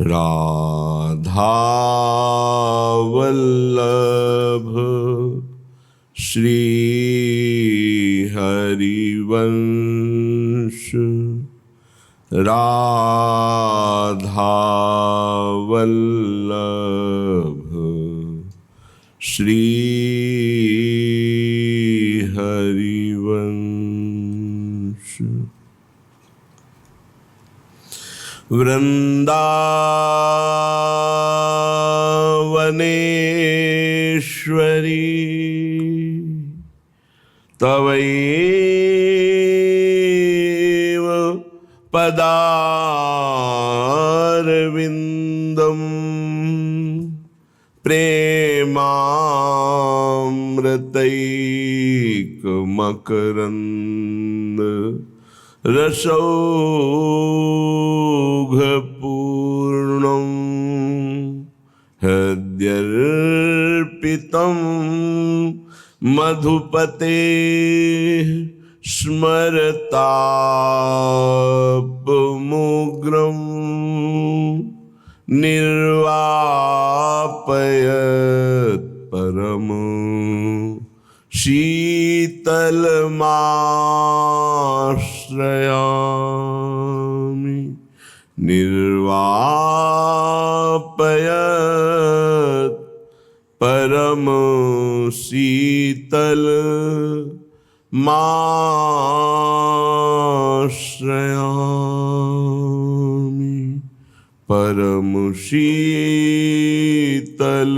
राधा वल्लभ श्री हरिवंश राधा वल्लभ श्री हरिवंश। वृंदावनेश्वरी तवैव पदारविन्दं प्रेमामृतैकमकरन्द रसौघपूर्णं हृद्यर्पितं मधुपते स्मरतापमुग्रं निर्वापयत् परम शीतलमाश्रयामि। निर्वापयत् परम शीतल माश्रयामि। परम शीतल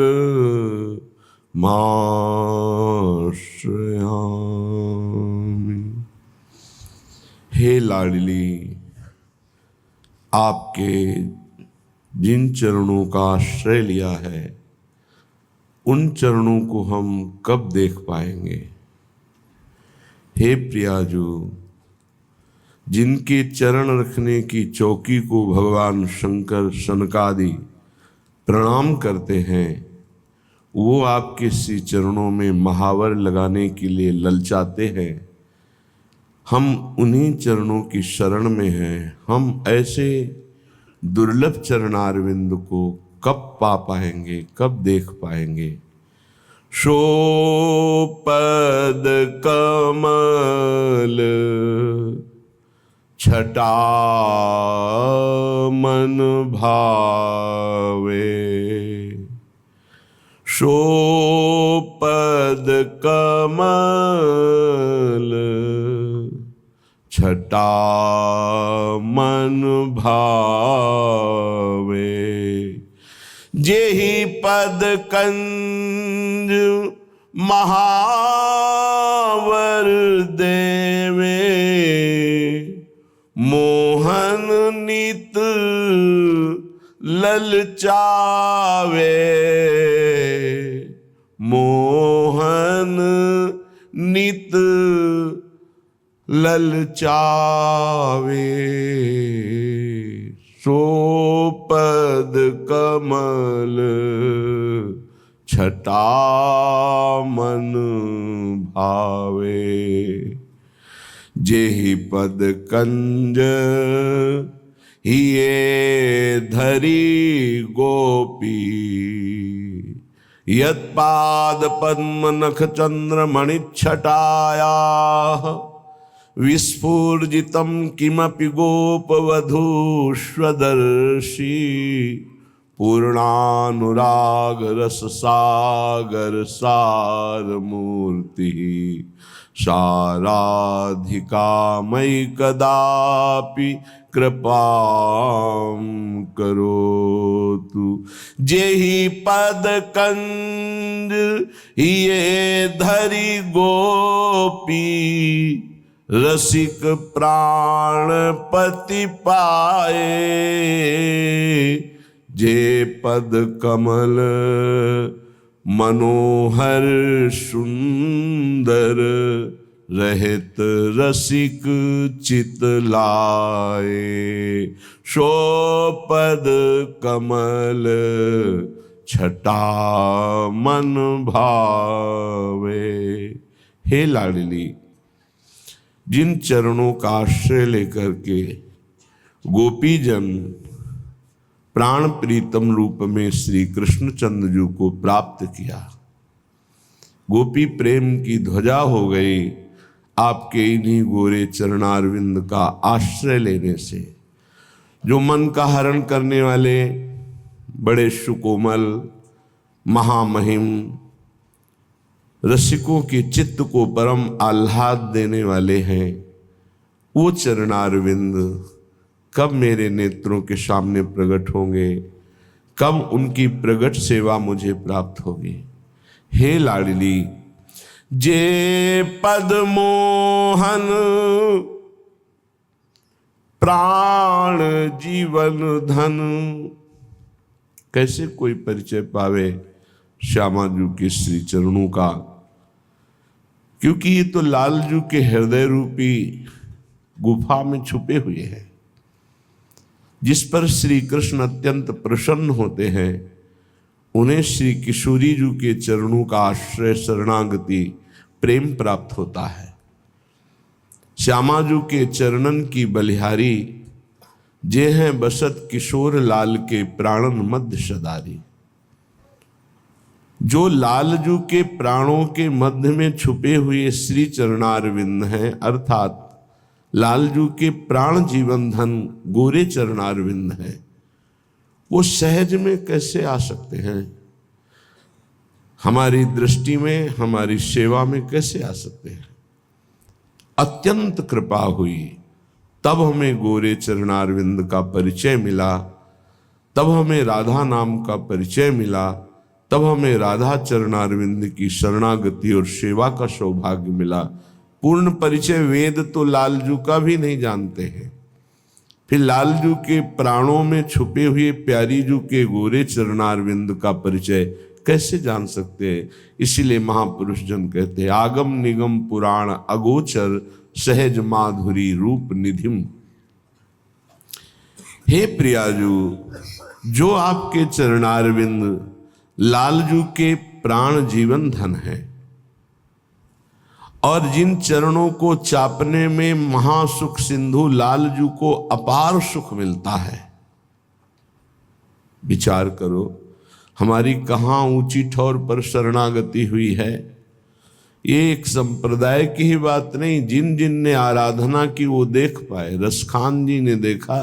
माश्रयामि। हे लाडली, आपके जिन चरणों का आश्रय लिया है उन चरणों को हम कब देख पाएंगे। हे प्रियाजू, जिनके चरण रखने की चौकी को भगवान शंकर सनकादि प्रणाम करते हैं, वो आपके श्री चरणों में महावर लगाने के लिए ललचाते हैं। हम उन्हीं चरणों की शरण में हैं। हम ऐसे दुर्लभ चरणारविंद को कब पा पाएंगे, कब देख पाएंगे। शोपद कमल छटा मन भावे। शोपद कमल छटा मन भावे। जेहि पद कंज महावर देवे। मोहन नित ललचावे। मोहन नित ललचावे। सोपद कमल छटा मन भावे। जेहि पद कंज हिये धरी गोपी। यत्पाद पद्म नख चंद्र मणिच्छटाया। विस्फूर्जितं किमपि गोपवधूष्वदर्शी। पूर्णानुराग रस सागर सारमूर्ति। साराधिका मयि कदापि कृपां करोतु। जेहि पद कंज हिये धरी गोपी। रसिक प्राणपति पाए। जे पद कमल मनोहर सुंदर। रहित रसिक चित लाए। सो पद कमल छटा मन भावे। हे लाडली, जिन चरणों का आश्रय लेकर के गोपीजन प्राण प्रीतम रूप में श्री कृष्णचंद्र जी को प्राप्त किया। गोपी प्रेम की ध्वजा हो गई आपके इन्हीं गोरे चरणारविंद का आश्रय लेने से। जो मन का हरण करने वाले बड़े सुकोमल महामहिम रसिकों के चित्त को परम आह्लाद देने वाले हैं, वो चरणारविंद कब मेरे नेत्रों के सामने प्रकट होंगे, कब उनकी प्रकट सेवा मुझे प्राप्त होगी। हे लाडली, जे पद मोहन प्राण जीवन धन। कैसे कोई परिचय पावे श्यामा जू के श्री चरणों का, क्योंकि ये तो लालजू के हृदय रूपी गुफा में छुपे हुए हैं, जिस पर श्री कृष्ण अत्यंत प्रसन्न होते हैं। उन्हें श्री किशोरी जू के चरणों का आश्रय शरणागति प्रेम प्राप्त होता है। श्यामाजू के चरणन की बलिहारी, जे हैं बसत किशोर लाल के प्राणन मध्य सदारी। जो लालजू के प्राणों के मध्य में छुपे हुए श्री चरणारविंद हैं, अर्थात लालजू के प्राण जीवन धन गोरे चरणारविंद हैं, वो सहज में कैसे आ सकते हैं, हमारी दृष्टि में, हमारी सेवा में कैसे आ सकते हैं। अत्यंत कृपा हुई, तब हमें गोरे चरणारविंद का परिचय मिला, तब हमें राधा नाम का परिचय मिला, तब हमें राधा चरणारविंद की शरणागति और सेवा का सौभाग्य मिला। पूर्ण परिचय वेद तो लालजू का भी नहीं जानते हैं, फिर लालजू के प्राणों में छुपे हुए प्यारी जू के गोरे चरणारविंद का परिचय कैसे जान सकते हैं। इसीलिए महापुरुष जन कहते हैं, आगम निगम पुराण अगोचर सहज माधुरी रूप निधिम। हे प्रियाजू, जो आपके चरणारविंद लालजू के प्राण जीवन धन है और जिन चरणों को चापने में महासुख सिंधु लालजू को अपार सुख मिलता है। विचार करो, हमारी कहाँ ऊंची ठौर पर शरणागति हुई है। ये एक संप्रदाय की ही बात नहीं, जिन जिन ने आराधना की वो देख पाए। रसखान जी ने देखा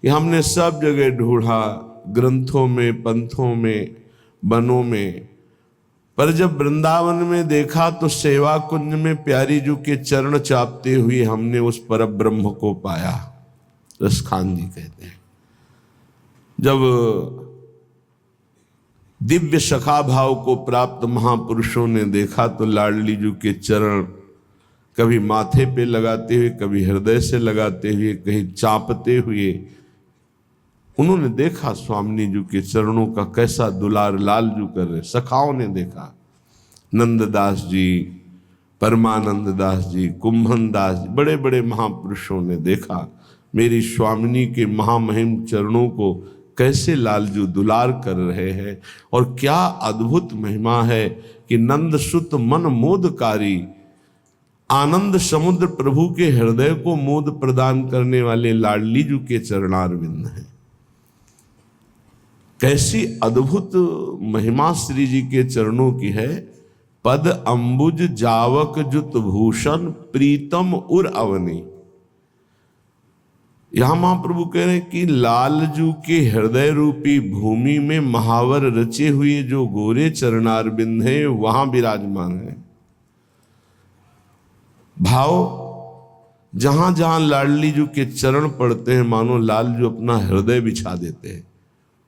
कि हमने सब जगह ढूंढा, ग्रंथों में, पंथों में, बनों में, पर जब वृंदावन में देखा तो सेवा कुंज में प्यारी जू के चरण चापते हुए हमने उस पर ब्रह्म को पाया। रसखान जी कहते हैं, जब दिव्य सखा भाव को प्राप्त महापुरुषों ने देखा तो लाडली जू के चरण कभी माथे पे लगाते हुए, कभी हृदय से लगाते हुए, कहीं चापते हुए, उन्होंने देखा स्वामिनी जी के चरणों का कैसा दुलार लालजू कर रहे। सखाओं ने देखा, नंददास जी, परमानंद दास जी, कुंभन दास जी, बड़े बड़े महापुरुषों ने देखा मेरी स्वामिनी के महामहिम चरणों को कैसे लालजू दुलार कर रहे हैं। और क्या अद्भुत महिमा है कि नंद सुत मन मोदकारी, आनंद समुद्र प्रभु के हृदय को मोद प्रदान करने वाले लाडली जू के चरणारविंद हैं। कैसी अद्भुत महिमा श्री जी के चरणों की है। पद अंबुज जावक जुत भूषण प्रीतम उर अवनी। यहां महाप्रभु कह रहे हैं कि लालजू के हृदय रूपी भूमि में महावर रचे हुए जो गोरे चरणारविंद हैं वहां विराजमान है। भाव, जहां जहां लाडली जू के चरण पड़ते हैं मानो लालजू अपना हृदय बिछा देते हैं।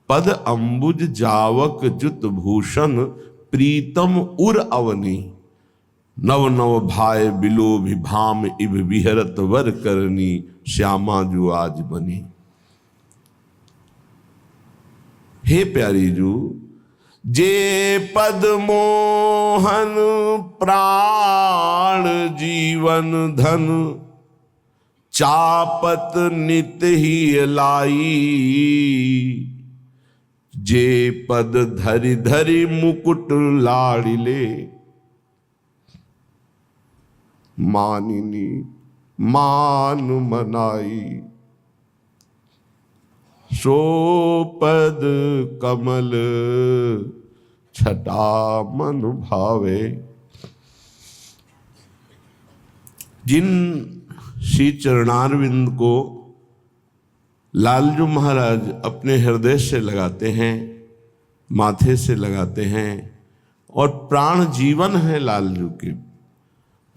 पद अंबुज जावक जुत भूषण प्रीतम उर अवनी। नव नव भाय बिलो विभाम इब विहरत वर करनी श्यामा जू आज बनी। हे प्यारी जू, जे पद मोहन प्राण जीवन धन चापत नित ही लाई। जे पद धरि धरि मुकुट लाड़िले मानिनी मान मनाई। सो पद कमल छटा मन भावे। जिन श्री चरणारविंद को लालजू महाराज अपने हृदय से लगाते हैं, माथे से लगाते हैं, और प्राण जीवन है लालजू के,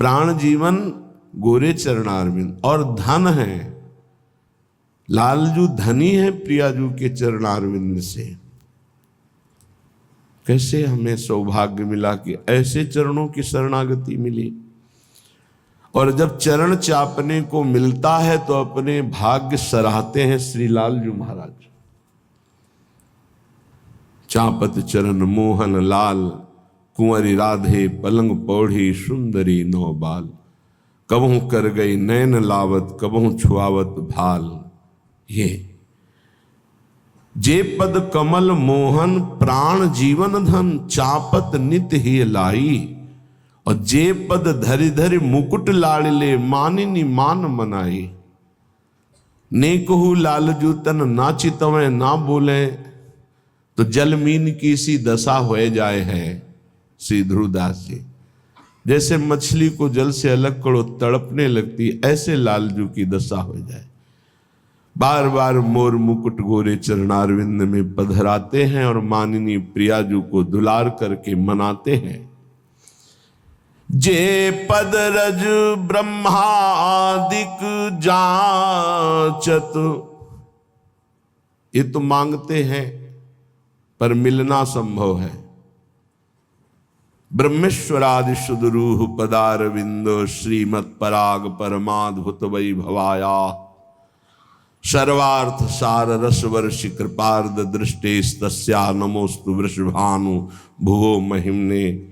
प्राण जीवन गोरे चरणारविंद, और धन है लालजू, धनी है प्रियाजू के चरणारविंद से। कैसे हमें सौभाग्य मिला कि ऐसे चरणों की शरणागति मिली। और जब चरण चापने को मिलता है तो अपने भाग्य सराहते हैं श्री लालजू महाराज। चापत चरण मोहन लाल, कुंवरी राधे पलंग पौढ़ी सुंदरी नौ बाल। कबहू कर गई नैन लावत, कबहू छुआवत भाल। ये जे पद कमल मोहन, प्राण जीवन धन, चापत नित ही लाई। और जे पद धरि धरि मुकुट लाड़ले, मानिनी मान मनाई। ने कहू लालजू तन नाचितवें ना बोले, तो जलमीन की सी दशा हो जाए है। श्री ध्रुवदास जी, जैसे मछली को जल से अलग करो तड़पने लगती, ऐसे लालजू की दशा हो जाए। बार बार मोर मुकुट गोरे चरणारविंद में पधराते हैं और मानिनी प्रियाजू को दुलार करके मनाते हैं। जे पद रज ब्रह्मादिक जाचत, ये तो मांगते हैं पर मिलना संभव है। ब्रह्मेश्वरादि सुदरूह पदारविंदो, श्रीमत् पराग परमाद्भुत वैभवाया। सर्वार्थ सार रस वर्षि कृपार्द दृष्टेस्तस्या, नमोस्तु वृषभानु भुवो महिमने।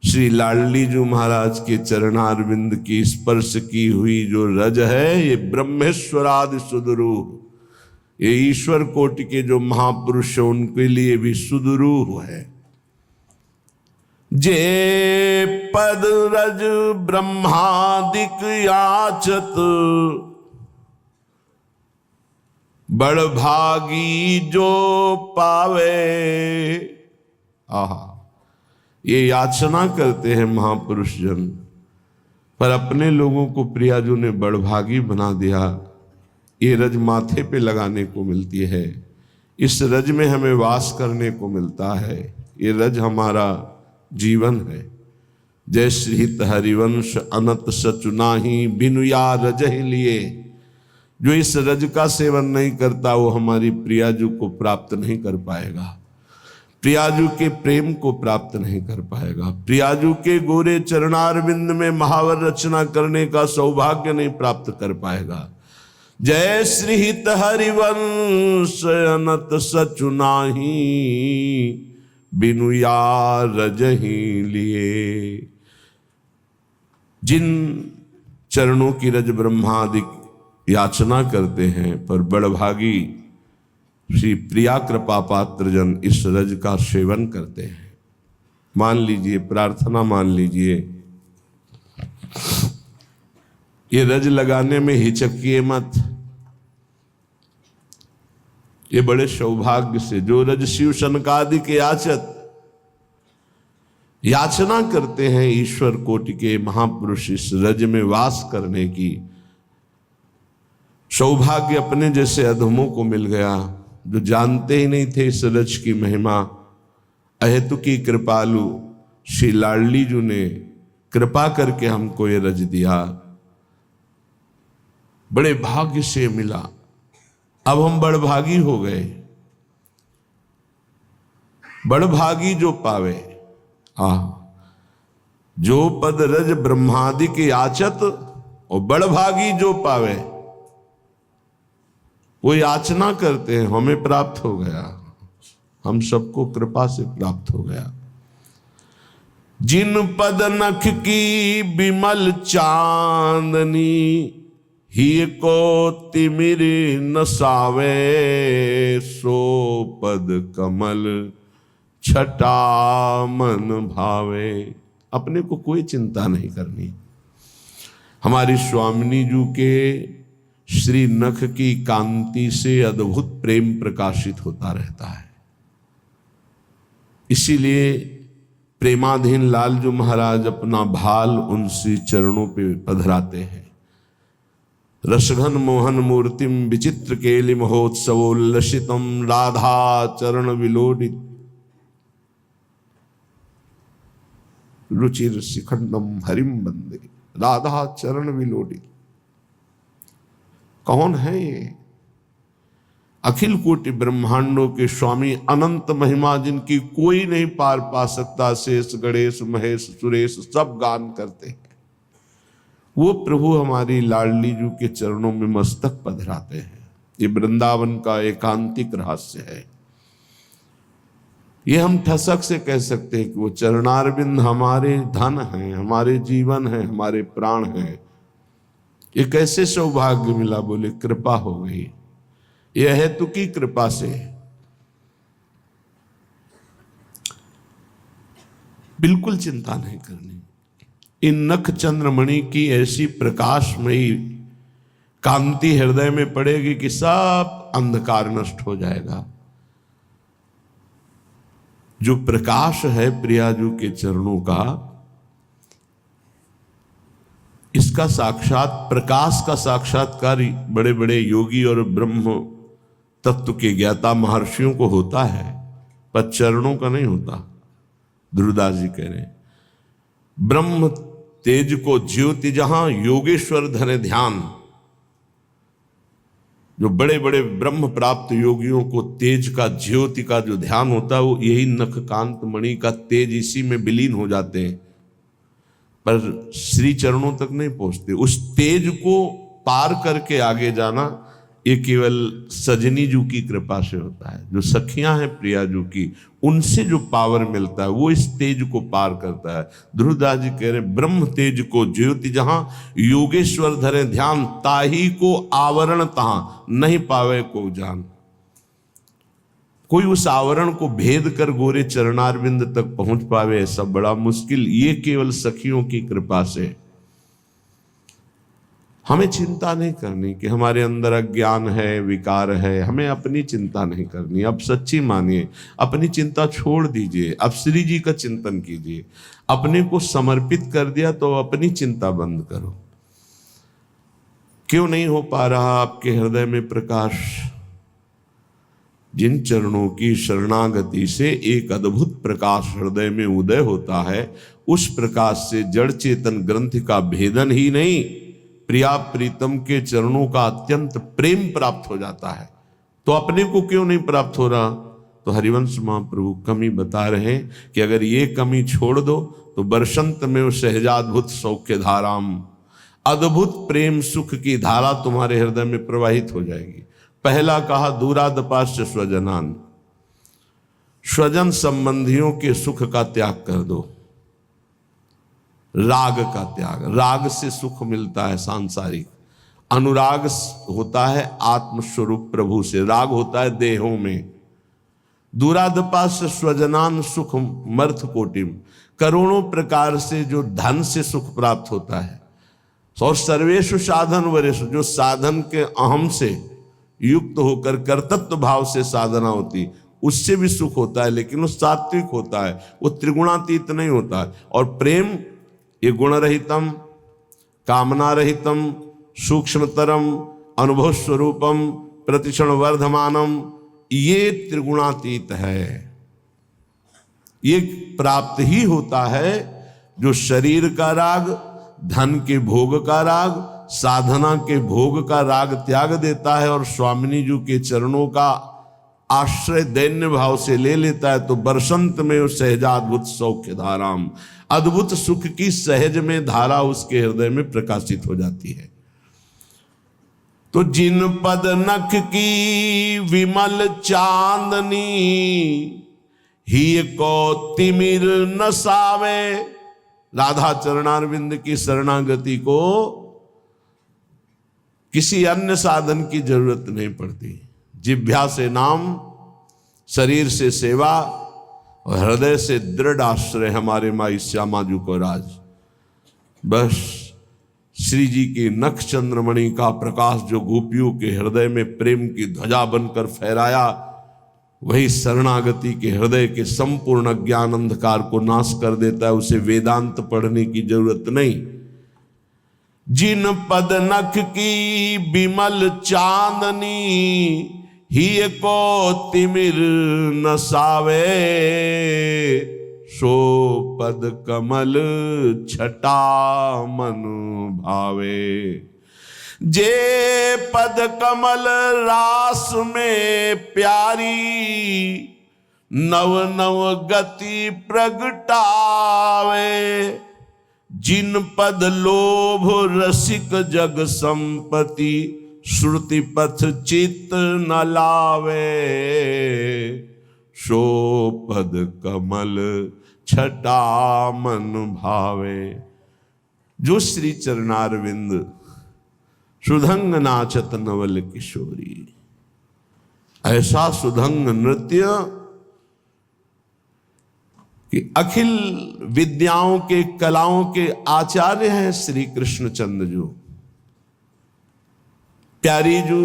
श्री लाडलीजू महाराज के चरणारविंद की स्पर्श की हुई जो रज है, ये ब्रह्मेश्वरादि सुदरूह, ये ईश्वर कोटि के जो महापुरुष है उनके लिए भी सुदरूह है। जे पद रज ब्रह्मादिक याचत, बड़ भागी जो पावे। आहा, ये याचना करते हैं महापुरुष जन, पर अपने लोगों को प्रियाजू ने बड़भागी बना दिया। ये रज माथे पे लगाने को मिलती है, इस रज में हमें वास करने को मिलता है। ये रज हमारा जीवन है। जय श्रीहित हरिवंश अनंत सचुनाही, बिनु या रज ही लिए। जो इस रज का सेवन नहीं करता वो हमारी प्रियाजू को प्राप्त नहीं कर पाएगा, प्रियाजू के प्रेम को प्राप्त नहीं कर पाएगा, प्रियाजू के गोरे चरणारविंद में महावर रचना करने का सौभाग्य नहीं प्राप्त कर पाएगा। जय श्रीहित हरिवंश अनंत सचुनाही, बिनु या रज ही लिए। जिन चरणों की रज ब्रह्मादिक याचना करते हैं, पर बड़भागी श्री प्रिया कृपा पात्र जन इस रज का सेवन करते हैं। मान लीजिए, प्रार्थना मान लीजिए, ये रज लगाने में हिचकिए मत। ये बड़े सौभाग्य से जो रज शिव सनकादि के याचत याचना करते हैं, ईश्वर कोटि के महापुरुष इस रज में वास करने की सौभाग्य अपने जैसे अधमों को मिल गया, जो जानते ही नहीं थे इस रज की महिमा। अहेतुकी कृपालु श्री लाडलीजू ने कृपा करके हमको ये रज दिया, बड़े भाग्य से मिला। अब हम बड़भागी हो गए। बड़भागी जो पावे, जो पद रज ब्रह्मादि के याचत, और बड़भागी जो पावे। वो याचना करते हैं, हमें प्राप्त हो गया, हम सबको कृपा से प्राप्त हो गया। जिन पद नख की बिमल चांदनी, ही को तिमिर नसावे। सो पद कमल छटा मन भावे। अपने को कोई चिंता नहीं करनी। हमारी स्वामिनी जू के श्री नख की कांति से अद्भुत प्रेम प्रकाशित होता रहता है। इसीलिए प्रेमाधीन लालजू महाराज अपना भाल उन श्री चरणों पे पधराते हैं। रसघन मोहन मूर्तिम विचित्र केलि महोत्सवोल्लसितम राधा चरण विलोडित रुचिर शिखंडम हरिम बंदे। राधा चरण विलोडित कौन है ये? अखिल कोटि ब्रह्मांडों के स्वामी, अनंत महिमा जिनकी कोई नहीं पार पा सकता, शेष गणेश महेश सुरेश सब गान करते हैं। वो प्रभु हमारी लाडली जू के चरणों में मस्तक पधराते हैं। ये वृंदावन का एकांतिक रहस्य है। ये हम ठसक से कह सकते हैं कि वो चरणारविंद हमारे धन हैं, हमारे जीवन है, हमारे प्राण हैं। ये कैसे सौभाग्य मिला? बोले कृपा हो गई। यह हेतु की कृपा से। बिल्कुल चिंता नहीं करनी। इन नख चंद्रमणि की ऐसी प्रकाशमयी कांति हृदय में पड़ेगी कि सब अंधकार नष्ट हो जाएगा। जो प्रकाश है प्रियाजू के चरणों का, इसका साक्षात प्रकाश का साक्षात्कार बड़े बड़े योगी और ब्रह्म तत्व के ज्ञाता महर्षियों को होता है, पर चरणों का नहीं होता। ध्रुवदास जी कह रहे हैं, ब्रह्म तेज को ज्योति जहां योगेश्वर धरे ध्यान। जो बड़े बड़े ब्रह्म प्राप्त योगियों को तेज का, ज्योति का जो ध्यान होता है, वो यही नखकांत मणि का तेज इसी में विलीन हो जाते हैं, पर श्री चरणों तक नहीं पहुंचते। उस तेज को पार करके आगे जाना ये केवल सजनी जू की कृपा से होता है। जो सखियां हैं प्रिया जू की, उनसे जो पावर मिलता है वो इस तेज को पार करता है। ध्रुवदास जी कह रहे, ब्रह्म तेज को ज्योति जहां योगेश्वर धरे ध्यान, ताही को आवरण तहां नहीं पावे को जान। कोई उस आवरण को भेद कर गोरे चरणारविंद तक पहुंच पावे, ऐसा बड़ा मुश्किल। ये केवल सखियों की कृपा से। हमें चिंता नहीं करनी कि हमारे अंदर अज्ञान है, विकार है। हमें अपनी चिंता नहीं करनी। अब सच्ची मानिए, अपनी चिंता छोड़ दीजिए, अब श्री जी का चिंतन कीजिए। अपने को समर्पित कर दिया तो अपनी चिंता बंद करो। क्यों नहीं हो पा रहा आपके हृदय में प्रकाश? जिन चरणों की शरणागति से एक अद्भुत प्रकाश हृदय में उदय होता है, उस प्रकाश से जड़ चेतन ग्रंथ का भेदन ही नहीं, प्रिया प्रीतम के चरणों का अत्यंत प्रेम प्राप्त हो जाता है। तो अपने को क्यों नहीं प्राप्त हो रहा? तो हरिवंश महाप्रभु कमी बता रहे हैं कि अगर ये कमी छोड़ दो तो बरसंत में वो सहजाद्भुत सौख्य धाराम, अद्भुत प्रेम सुख की धारा तुम्हारे हृदय में प्रवाहित हो जाएगी। पहला कहा दूरादपाश्च स्वजनान, स्वजन संबंधियों के सुख का त्याग कर दो। राग का त्याग, राग से सुख मिलता है सांसारिक। अनुराग होता है आत्मस्वरूप प्रभु से, राग होता है देहों में। दूरादपाश्च स्वजनान सुख मर्थ कोटिम, करोड़ों प्रकार से जो धन से सुख प्राप्त होता है। और सर्वेषु साधन वरेषु, जो साधन के अहम से युक्त होकर कर्तृत्व भाव से साधना होती, उससे भी सुख होता है, लेकिन वो सात्विक होता है, वो त्रिगुणातीत नहीं होता है। और प्रेम ये गुण रहितम, कामना रहितम, सूक्ष्मतरम, अनुभव स्वरूपम, प्रतिक्षण वर्धमानम, ये त्रिगुणातीत है। ये प्राप्त ही होता है जो शरीर का राग, धन के भोग का राग, साधना के भोग का राग त्याग देता है और स्वामिनी जी के चरणों का आश्रय दैन्य भाव से ले लेता है। तो बरसंत में उस सहजाद्भुत सौख्य धाराम, अद्भुत सुख की सहज में धारा उसके हृदय में प्रकाशित हो जाती है। तो जिन पद नख की विमल चांदनी, ही को तिमिर न सावे। राधा चरणारविंद की शरणागति को किसी अन्य साधन की जरूरत नहीं पड़ती। जिह्वा से नाम, शरीर से सेवा और हृदय से दृढ़ आश्रय हमारे माई श्यामा जी को राज। बस श्री जी के नख चंद्रमणि का प्रकाश जो गोपियों के हृदय में प्रेम की ध्वजा बनकर फहराया, वही शरणागति के हृदय के संपूर्ण ज्ञान अंधकार को नाश कर देता है। उसे वेदांत पढ़ने की जरूरत नहीं। जिन पद नख की बिमल चांदनी, ही को तिमिर नसावे, सो पद कमल छटा मन भावे। जे पद कमल रास में प्यारी, नव नव गति प्रगटावे। जिन पद लोभ रसिक जग संपत्ति, श्रुति पथ चित्त न लावे, सो पद कमल छटा मन भावे। जो श्री चरणारविंद सुधंग नाचत नवल किशोरी, ऐसा सुधंग नृत्य कि अखिल विद्याओं के कलाओं के आचार्य हैं श्री कृष्णचंद्र जो। प्यारी जो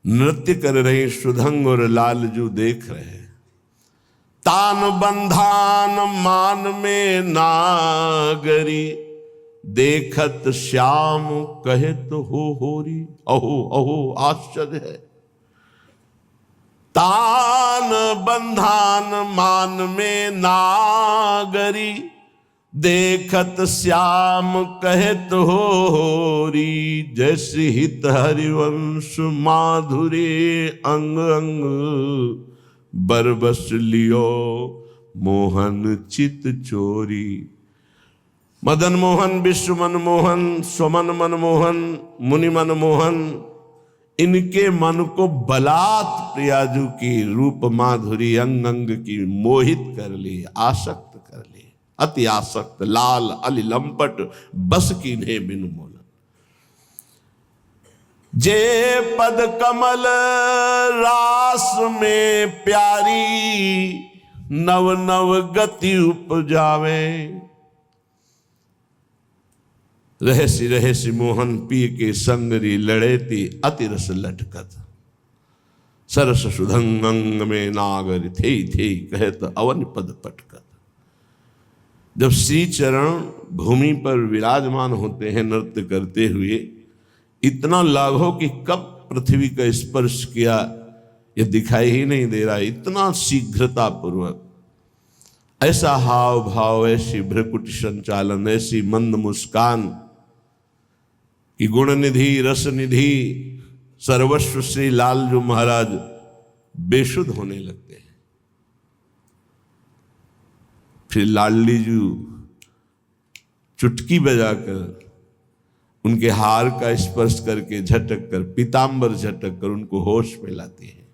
नृत्य कर रहे, सुधंग और लाल जो देख रहे हैं। तान बंधान मान में नागरी, देखत श्याम कहे तो हो होरी। अहो अहो आश्चर्य है। तान बंधान मान में नागरी, देखत श्याम कहत हो होरी। जैसे हित हरिवंश माधुरी, अंग अंग बरबस लियो मोहन चित चोरी। मदन मोहन, विश्व मन मोहन, स्वमन मन मोहन, मुनि मन मोहन, इनके मन को बलात् प्रियाजू की रूप माधुरी अंग अंग की मोहित कर ली, आसक्त कर ली। अति आसक्त लाल अली लंपट, बस की ने बिनु मोलन। जे पद कमल रास में प्यारी, नव नव गति उपजावे। रहसी रहसी मोहन पी के संगरी लड़ेती, अति रस लटकत। सरस सुधंग में नागर थे थे कहत, अवन पद पटकत। जब श्री चरण भूमि पर विराजमान होते हैं नृत्य करते हुए, इतना लाघव हो कि कब पृथ्वी का स्पर्श किया ये दिखाई ही नहीं दे रहा। इतना शीघ्रता पूर्वक ऐसा हाव भाव, ऐसी भ्रकुटी संचालन, ऐसी मंद मुस्कान कि गुण निधि रस निधि सर्वस्व श्री लालजू महाराज बेसुध होने लगते हैं। फिर लाडली जी चुटकी बजाकर उनके हार का स्पर्श करके झटक कर, पीतांबर झटक कर उनको होश में लाती है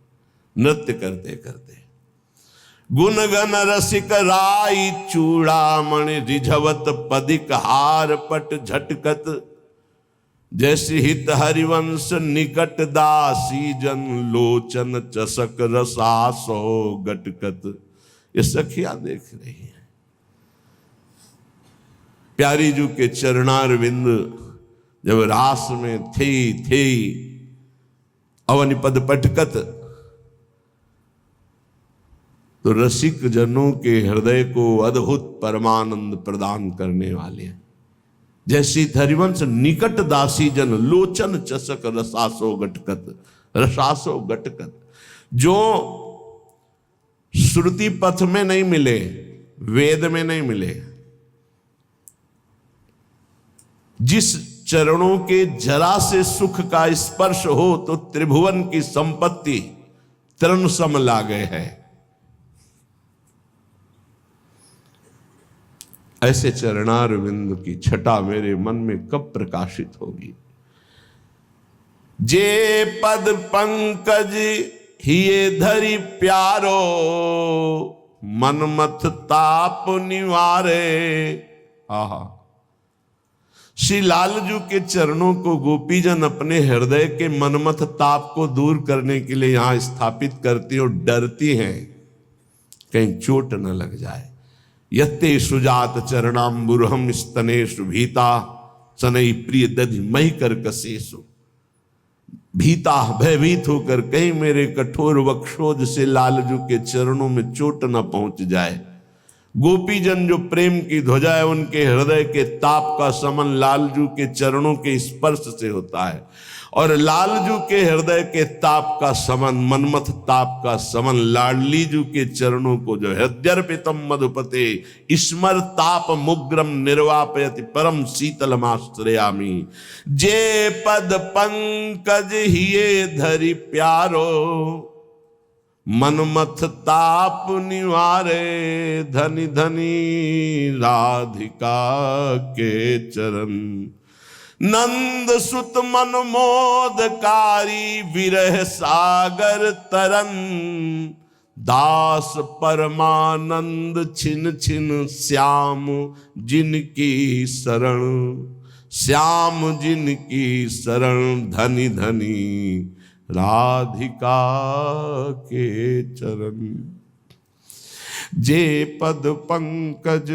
नृत्य करते करते। गुण गन रसिक राई चूड़ामणि, रिझवत पदिक हार पट झटकत। जैसे हित हरिवंश निकट दासी जन, लोचन चसक रसासो गटकत। ये सखियां देख रही हैं प्यारी जू के चरणारविंद जब रास में थे अवनि पद पटकत, तो रसिक जनों के हृदय को अद्भुत परमानंद प्रदान करने वाले हैं। जैसी हरिवंश निकट दासी जन, लोचन चसक रसासो गटकत। रसासो गटकत जो श्रुति पथ में नहीं मिले, वेद में नहीं मिले, जिस चरणों के जरा से सुख का स्पर्श हो तो त्रिभुवन की संपत्ति तृण सम लागे है, ऐसे चरणारविंद की छटा मेरे मन में कब प्रकाशित होगी। जे पद पंकज हिये धरि प्यारो, मनमथ ताप निवारे। आहा, श्री लालजू के चरणों को गोपीजन अपने हृदय के मनमथ ताप को दूर करने के लिए यहां स्थापित करती और डरती हैं कहीं चोट न लग जाए। यत्ते सुजात चरणाम्बुरहम स्तनेषु भीता, सनई प्रिय दधि मही कर कसेसो। भीता भयभीत होकर कहीं मेरे कठोर वक्षोज से लालजू के चरणों में चोट न पहुंच जाए। गोपीजन जो प्रेम की ध्वजा है, उनके हृदय के ताप का समन लालजू के चरणों के स्पर्श से होता है। और लालजू के हृदय के ताप का समन, मनमथ ताप का समन लाडलीजू के चरणों को जो हृदयर्पितम मधुपते स्मर ताप मुग्रम निर्वापयति परम शीतलमाश्रयामि। जे पद पंकज हिये धरि प्यारो, मनमथ ताप निवारे धनि धनि राधिका के चरण। नंद सुत मनमोदकारी विरह सागर तरन, दास परमानंद छिन छिन श्याम जिनकी शरण। श्याम जिनकी शरण धनि धनि राधिका के चरण। जे पद पंकज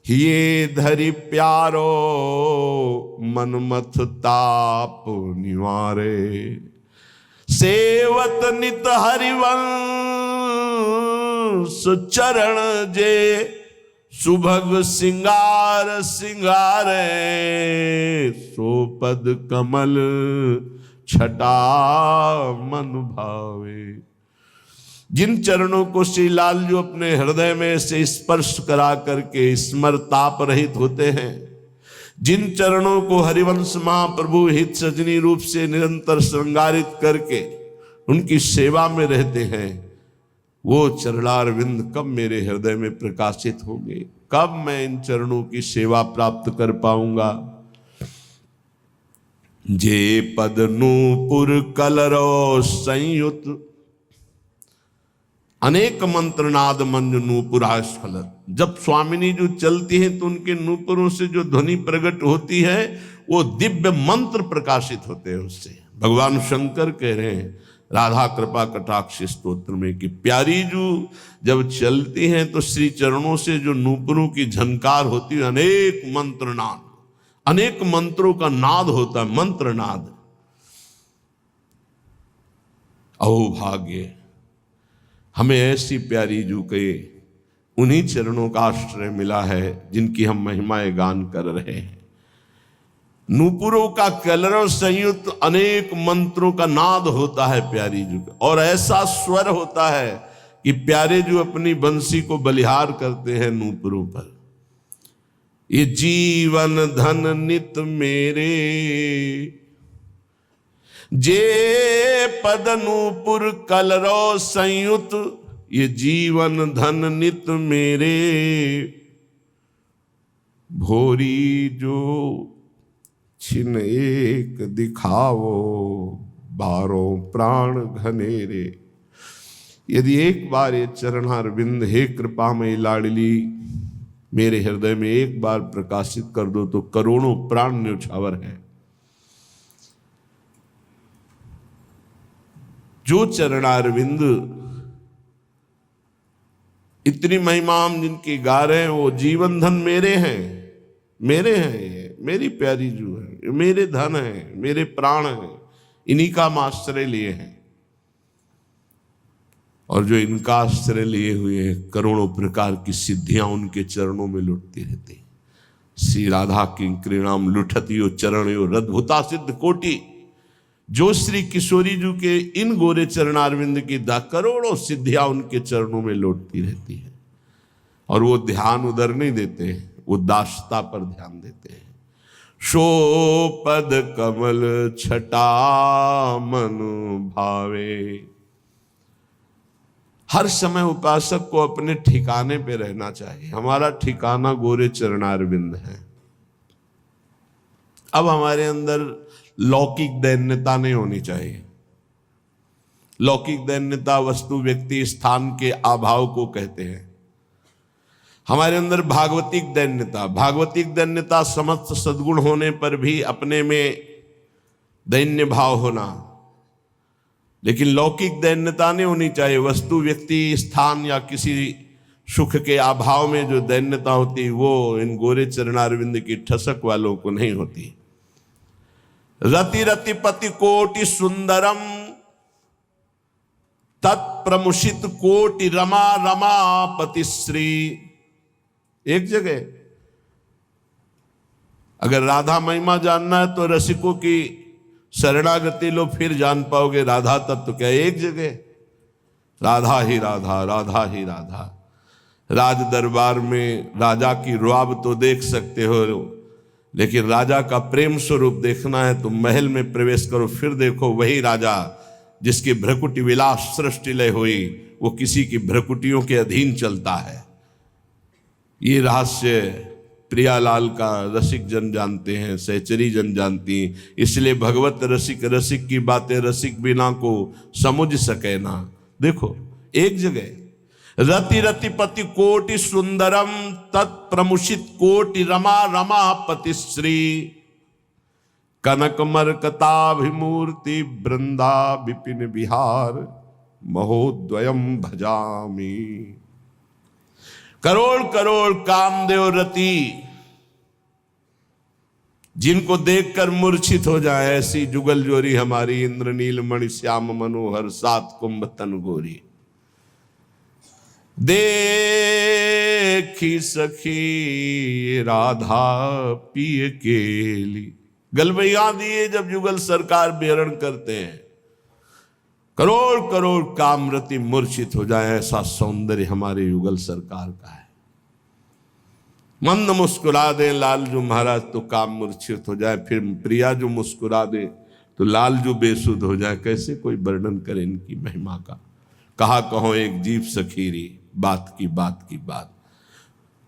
हिये धरि प्यारो, मनमथ ताप निवारे। सेवत नित हरिवंश चरण, जे सुभग सिंगार सिंगारे। सो पद कमल छटा मन भावे। जिन चरणों को श्री लालजू अपने हृदय में से स्पर्श करा करके स्मर ताप रहित होते हैं, जिन चरणों को हरिवंश महाप्रभु हित सजनी रूप से निरंतर श्रृंगारित करके उनकी सेवा में रहते हैं, वो चरणारविंद कब मेरे हृदय में प्रकाशित होंगे? कब मैं इन चरणों की सेवा प्राप्त कर पाऊंगा? जे पद नूपुर कलरो संयुत, अनेक मंत्रनाद मंज नूपुरास्फलर। जब स्वामिनी जो चलती है तो उनके नूपुरों से जो ध्वनि प्रकट होती है वो दिव्य मंत्र प्रकाशित होते हैं उससे। भगवान शंकर कह रहे हैं राधा कृपा कटाक्ष स्तोत्र में कि प्यारी जू जब चलती हैं तो श्री चरणों से जो नूपुरों की झनकार होती है, अनेक मंत्रनाद, अनेक मंत्रों का नाद होता है, मंत्रनाद। अहोभाग्य हमें ऐसी प्यारी जू के उन्हीं चरणों का आश्रय मिला है जिनकी हम महिमाएं गान कर रहे हैं। नूपुरों का कलरव संयुक्त अनेक मंत्रों का नाद होता है प्यारी जू का, और ऐसा स्वर होता है कि प्यारे जू अपनी बंसी को बलिहार करते हैं नूपुरों पर। ये जीवन धन नित मेरे, जे पद नूपुर कलरव संयुत। ये जीवन धन नित मेरे, भोरी जो छिन एक दिखावो, बारों प्राण घनेरे। यदि एक बार ये चरणारविंद हे कृपामयी लाडली मेरे हृदय में एक बार प्रकाशित कर दो तो करोड़ों प्राण न्यौछावर है। जो चरणारविंद इतनी महिमा हम जिनकी गा रहे हैं वो जीवन धन मेरे हैं, मेरे हैं। ये मेरी प्यारी जू है, ये मेरे धन है, मेरे प्राण हैं, इन्हीं का हम आश्रय लिए हैं। और जो इनका आश्रय लिए हुए हैं करोड़ों प्रकार की सिद्धियां उनके चरणों में लुटती रहती। श्री राधा किंकरीणाम लुठतियो चरणयो रद्भुता सिद्ध कोटि। जो श्री किशोरी जी के इन गोरे चरणारविंद की करोड़ों सिद्धियां उनके चरणों में लौटती रहती है। और वो ध्यान उधर नहीं देते हैं, वो दासता पर ध्यान देते हैं। शो पद कमल छटा मन भावे। हर समय उपासक को अपने ठिकाने पे रहना चाहिए। हमारा ठिकाना गोरे चरणारविंद है। अब हमारे अंदर लौकिक दैन्यता नहीं होनी चाहिए। लौकिक दैन्यता वस्तु व्यक्ति स्थान के अभाव को कहते हैं। हमारे अंदर भागवतिक दैन्यता, भागवतिक दैन्यता समस्त सद्गुण होने पर भी अपने में दैन्य भाव होना। लेकिन लौकिक दैन्यता नहीं होनी चाहिए। वस्तु व्यक्ति स्थान या किसी सुख के अभाव में जो दैन्यता होती वो इन गोरे चरणारविंद की ठसक वालों को नहीं होती। रति रति पति कोटि सुंदरम तत्प्रमुषित कोटि रमा रमा पतिश्री। एक जगह अगर राधा महिमा जानना है तो रसिकों की शरणागति लो, फिर जान पाओगे राधा तत्व क्या। एक जगह राधा ही राधा, राधा ही राधा। राज दरबार में राजा की रुआब तो देख सकते हो, लेकिन राजा का प्रेम स्वरूप देखना है तो महल में प्रवेश करो, फिर देखो वही राजा जिसकी भ्रकुटी विलास सृष्टि लय हुई वो किसी की भ्रकुटियों के अधीन चलता है। ये रहस्य प्रियालाल का रसिक जन जानते हैं, सहचरी जन जानती हैं। इसलिए भगवत रसिक रसिक की बातें रसिक बिना को समझ सके ना। देखो एक जगह रति रति पति कोटि सुंदरम तत्प्रमुषित कोटि रमा रमा पतिश्री कनक मरकताभिमूर्ति वृंदा विपिन विहार महोद्वयम भजामि। करोड़ करोड़ कामदेव रति जिनको देखकर मूर्छित हो जाए, ऐसी जुगल जोरी हमारी इंद्रनील मणि श्याम मनोहर सात कुंभ तन गोरी। देखी सखी राधा पिए केली। गलबैया दिए जब जुगल सरकार बेहरण करते हैं, करोड़ करोड़ कामरति मूर्छित हो जाए, ऐसा सौंदर्य हमारे युगल सरकार का है। मंद मुस्कुरा दे लालजू महाराज तो काम मूर्छित हो जाए, फिर प्रिया जो मुस्कुरा दे तो लालजू बेसुध हो जाए। कैसे कोई वर्णन करे इनकी महिमा का। कहा कहो एक जीव सखीरी, बात की बात की बात।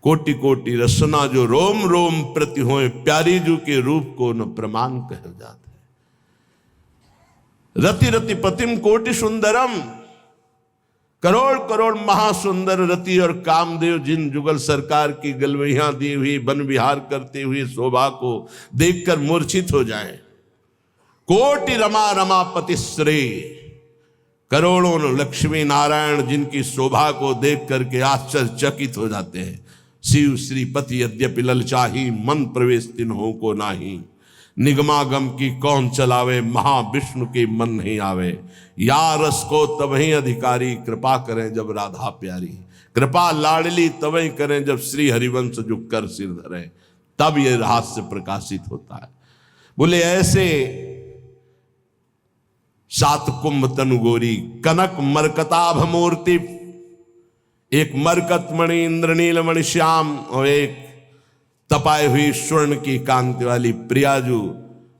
कोटि कोटि रसना जो रोम रोम प्रति होए, प्यारी जू के रूप को न प्रमाण कह जाते। रति रति पतिम कोटि सुंदरम, करोड़ करोड़ महासुंदर रति और कामदेव जिन जुगल सरकार की गलवैया दी हुई वन विहार करते हुए शोभा को देखकर मूर्छित हो जाएं। कोटि रमा रमा पतिश्री, करोड़ों लक्ष्मी नारायण जिनकी शोभा को देख करके आश्चर्यचकित हो जाते हैं। शिव श्रीपति यद्यपि ललचाही, मन प्रवेश तिन्हों को नाही। निगमागम की कौन चलावे, महाविष्णु के मन नहीं आवे। या रस को तबही अधिकारी, कृपा करें जब राधा प्यारी। कृपा लाडली तबही करें जब श्री हरिवंश झुक कर सिर धरें, तब ये रहस्य प्रकाशित होता है। बोले ऐसे सात कुंभ तनु गोरी, कनक मरकताभ मूर्ति, एक मरकत मणि इंद्रनील मणि श्याम और एक तपाई हुई स्वर्ण की कांति वाली प्रियाजू,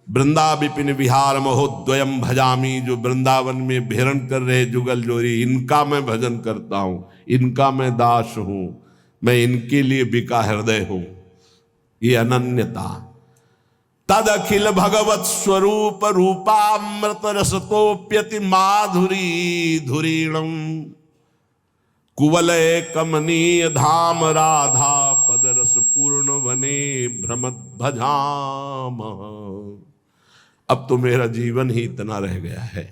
वृंदा विपिन विहार महोद्वयम भजामी, जो वृंदावन में विहरण कर रहे जुगल जोरी, इनका मैं भजन करता हूं, इनका मैं दास हूं, मैं इनके लिए बिका हृदय हूं। ये अनन्यता। तद अखिल भगवत स्वरूप रूपामृत रसतोप्यति माधुरी धुरीणम, कुवलय कमनीय धाम राधा पदरस पूर्ण वने भ्रमत भजाम। अब तो मेरा जीवन ही इतना रह गया है।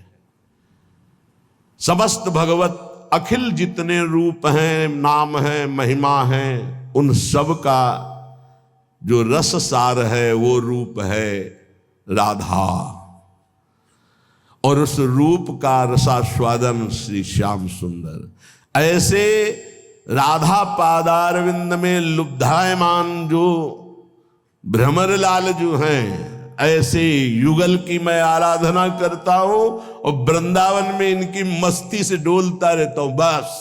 समस्त भगवत अखिल जितने रूप हैं, नाम हैं, महिमा हैं, उन सब का जो रस सार है वो रूप है राधा, और उस रूप का रसास्वादन श्री श्याम सुंदर। ऐसे राधा पादारविंद में लुब्धायमान जो भ्रमर लाल जो हैं, ऐसे युगल की मैं आराधना करता हूं और वृंदावन में इनकी मस्ती से डोलता रहता हूं। बस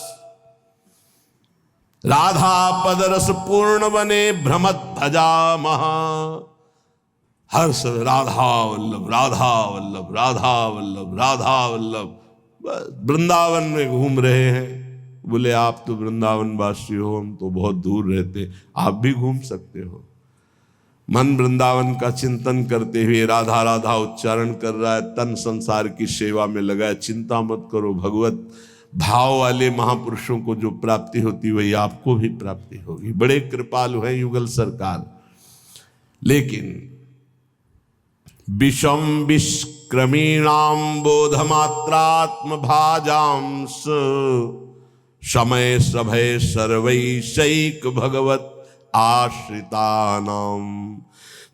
राधा पदरस पूर्ण बने भ्रमत भजा महा, हर्ष राधा वल्लभ राधा वल्लभ राधा वल्लभ राधा वल्लभ। बस वृंदावन में घूम रहे हैं। बोले आप तो वृंदावन वासी हो, हम तो बहुत दूर रहते, आप भी घूम सकते हो। मन वृंदावन का चिंतन करते हुए राधा राधा उच्चारण कर रहा है, तन संसार की सेवा में लगा है। चिंता मत करो, भगवत भाव वाले महापुरुषों को जो प्राप्ति होती वही आपको भी प्राप्ति होगी। बड़े कृपालु हैं युगल सरकार। लेकिन विषम विष्क्रमीणाम बोधमात्रात्म भाजांस समय सभय सर्वैषैक भगवत आश्रितानाम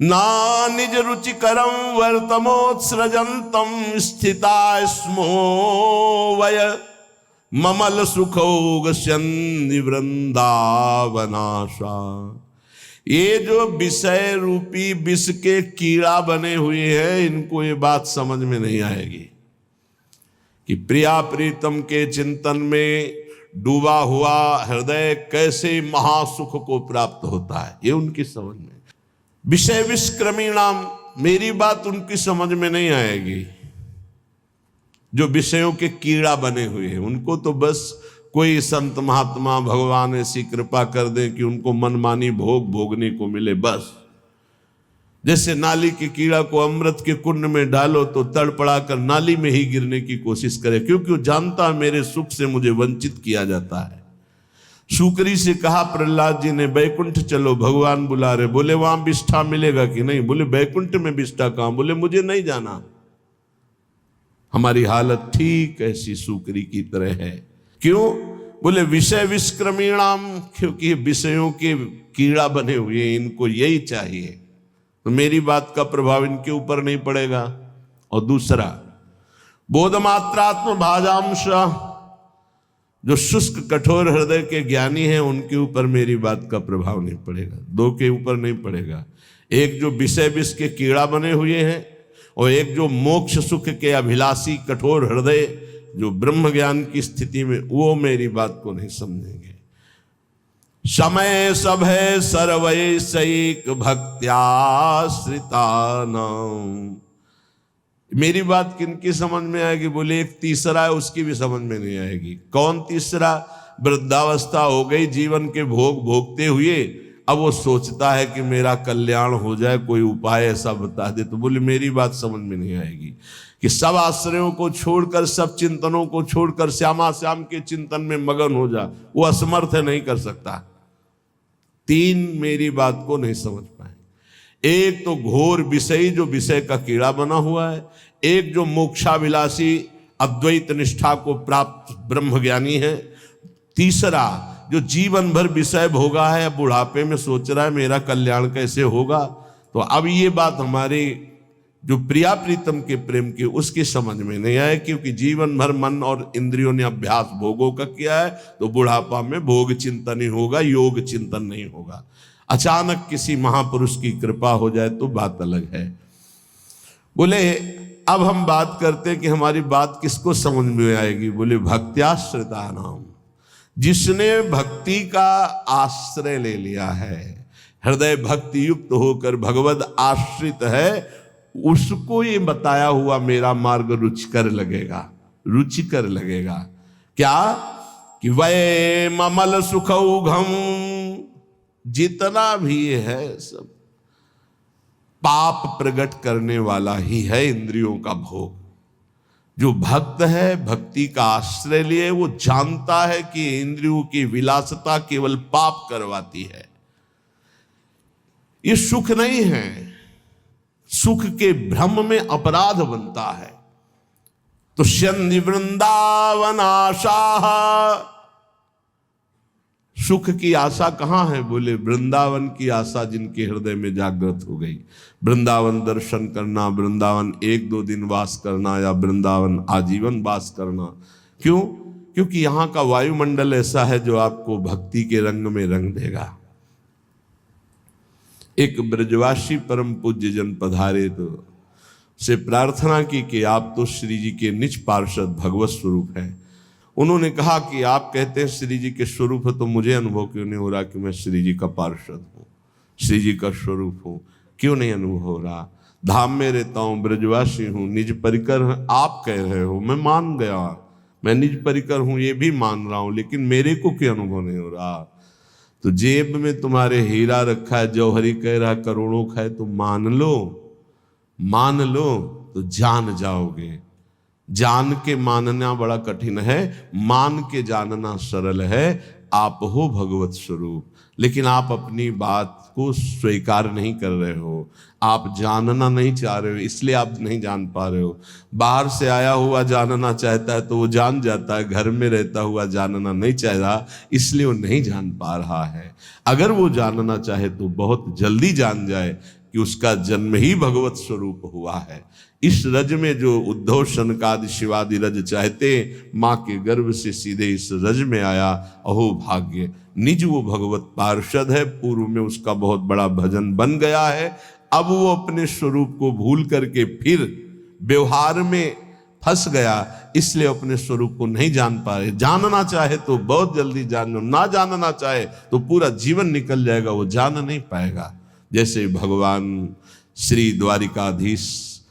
ना निज रुचिकरम वर्तमोत्सृजन्तम स्थिता स्मो वय ममल सुखौगस्यन्ति वृंदावनाशा। ये जो विषय रूपी विष के कीड़ा बने हुए हैं, इनको ये बात समझ में नहीं आएगी कि प्रिया प्रीतम के चिंतन में डूबा हुआ हृदय कैसे महासुख को प्राप्त होता है, ये उनकी समझ में। विषय विष्क्रमीणाम, मेरी बात उनकी समझ में नहीं आएगी। जो विषयों के कीड़ा बने हुए हैं, उनको तो बस कोई संत महात्मा भगवान ऐसी कृपा कर दे कि उनको मनमानी भोग भोगने को मिले, बस। जैसे नाली के कीड़ा को अमृत के कुंड में डालो तो तड़पड़ा कर नाली में ही गिरने की कोशिश करे, क्योंकि वो जानता मेरे सुख से मुझे वंचित किया जाता है। शुक्री से कहा प्रहलाद जी ने, बैकुंठ चलो, भगवान बुला रहे। बोले वहां विष्ठा मिलेगा कि नहीं? बोले बैकुंठ में विष्ठा कहां? बोले मुझे नहीं जाना। हमारी हालत ठीक ऐसी शुक्री की तरह है। क्यों? बोले विषय विष्क्रमीणाम, क्योंकि विषयों के कीड़ा बने हुए, इनको यही चाहिए, तो मेरी बात का प्रभाव इनके ऊपर नहीं पड़ेगा। और दूसरा, बोधमात्रात्म भाजांश, जो शुष्क कठोर हृदय के ज्ञानी हैं, उनके ऊपर मेरी बात का प्रभाव नहीं पड़ेगा, दो के ऊपर नहीं पड़ेगा। एक जो विषय विष के कीड़ा बने हुए हैं, और एक जो मोक्ष सुख के अभिलाषी कठोर हृदय जो ब्रह्म ज्ञान की स्थिति में, वो मेरी बात को नहीं समझेंगे। समय सब है सर्वैषैक भक्त्याश्रितानाम, मेरी बात किनकी समझ में आएगी? बोले एक तीसरा है, उसकी भी समझ में नहीं आएगी। कौन तीसरा? वृद्धावस्था हो गई, जीवन के भोग भोगते हुए अब वो सोचता है कि मेरा कल्याण हो जाए, कोई उपाय ऐसा बता दे। तो बोले मेरी बात समझ में नहीं आएगी कि सब आश्रयों को छोड़कर, सब चिंतनों को छोड़कर श्यामा श्याम के चिंतन में मगन हो जा। वो असमर्थ है, नहीं कर सकता। तीन मेरी बात को नहीं समझ पाए। एक तो घोर विषयी, जो विषय का कीड़ा बना हुआ है। एक जो मोक्षाभिलाषी अद्वैत निष्ठा को प्राप्त ब्रह्मज्ञानी है। तीसरा जो जीवन भर विषय भोगा है, बुढ़ापे में सोच रहा है मेरा कल्याण कैसे होगा। तो अब ये बात हमारे जो प्रिया प्रीतम के प्रेम की, उसकी समझ में नहीं आए, क्योंकि जीवन भर मन और इंद्रियों ने अभ्यास भोगों का किया है। तो बुढ़ापा में भोग चिंतन ही होगा, योग चिंतन नहीं होगा। अचानक किसी महापुरुष की कृपा हो जाए तो बात अलग है। बोले अब हम बात करते हैं कि हमारी बात किसको समझ में आएगी। बोले भक्त्याश्रिता नाम, जिसने भक्ति का आश्रय ले लिया है, हृदय भक्ति युक्त होकर भगवद आश्रित है, उसको ये बताया हुआ मेरा मार्ग रुचिकर लगेगा। रुचिकर लगेगा क्या? कि वै ममल सुखौघम, जितना भी है सब पाप प्रकट करने वाला ही है, इंद्रियों का भोग। जो भक्त है, भक्ति का आश्रय लिए, वो जानता है कि इंद्रियों की विलासता केवल पाप करवाती है। ये सुख नहीं है, सुख के भ्रम में अपराध बनता है। तो शन्ति वृंदावन आशा, सुख की आशा कहां है? बोले वृंदावन की आशा जिनके हृदय में जागृत हो गई। वृंदावन दर्शन करना, वृंदावन 1-2 दिन वास करना, या वृंदावन आजीवन वास करना। क्यों? क्योंकि यहां का वायुमंडल ऐसा है जो आपको भक्ति के रंग में रंग देगा। एक ब्रजवासी परम पूज्य जन पधारे तो से प्रार्थना की कि आप तो श्री जी के निज पार्षद भगवत स्वरूप हैं। उन्होंने कहा कि आप कहते हैं श्री जी के स्वरूप है, तो मुझे अनुभव क्यों नहीं हो रहा कि मैं श्री जी का पार्षद हूँ, श्री जी का स्वरूप हूँ? क्यों नहीं अनुभव हो रहा? धाम में रहता हूँ, ब्रजवासी हूँ, निज परिकर आप कह रहे हो, मैं मान गया, मैं निज परिकर हूँ, ये भी मान रहा हूँ, लेकिन मेरे को क्यों अनुभव नहीं हो रहा? तो जेब में तुम्हारे हीरा रखा है, जौहरी कह रहा करोड़ों का है, तो मान लो, मान लो तो जान जाओगे। जान के मानना बड़ा कठिन है, मान के जानना सरल है। आप हो भगवत स्वरूप, लेकिन आप अपनी बात को स्वीकार नहीं कर रहे हो, आप जानना नहीं चाह रहे हो, इसलिए आप नहीं जान पा रहे हो। बाहर से आया हुआ जानना चाहता है तो वो जान जाता है, घर में रहता हुआ जानना नहीं चाहता इसलिए वो नहीं जान पा रहा है। अगर वो जानना चाहे तो बहुत जल्दी जान जाए कि उसका जन्म ही भगवत स्वरूप हुआ है। इस रज में जो उद्धव शनकादि शिवादि रज चाहते, माँ के गर्भ से सीधे इस रज में आया, अहो भाग्य। निज वो भगवत पार्षद है, पूर्व में उसका बहुत बड़ा भजन बन गया है। अब वो अपने स्वरूप को भूल करके फिर व्यवहार में फंस गया, इसलिए अपने स्वरूप को नहीं जान पा रहे। जानना चाहे तो बहुत जल्दी जान लो, ना जानना चाहे तो पूरा जीवन निकल जाएगा, वो जान नहीं पाएगा। जैसे भगवान श्री द्वारिकाधीश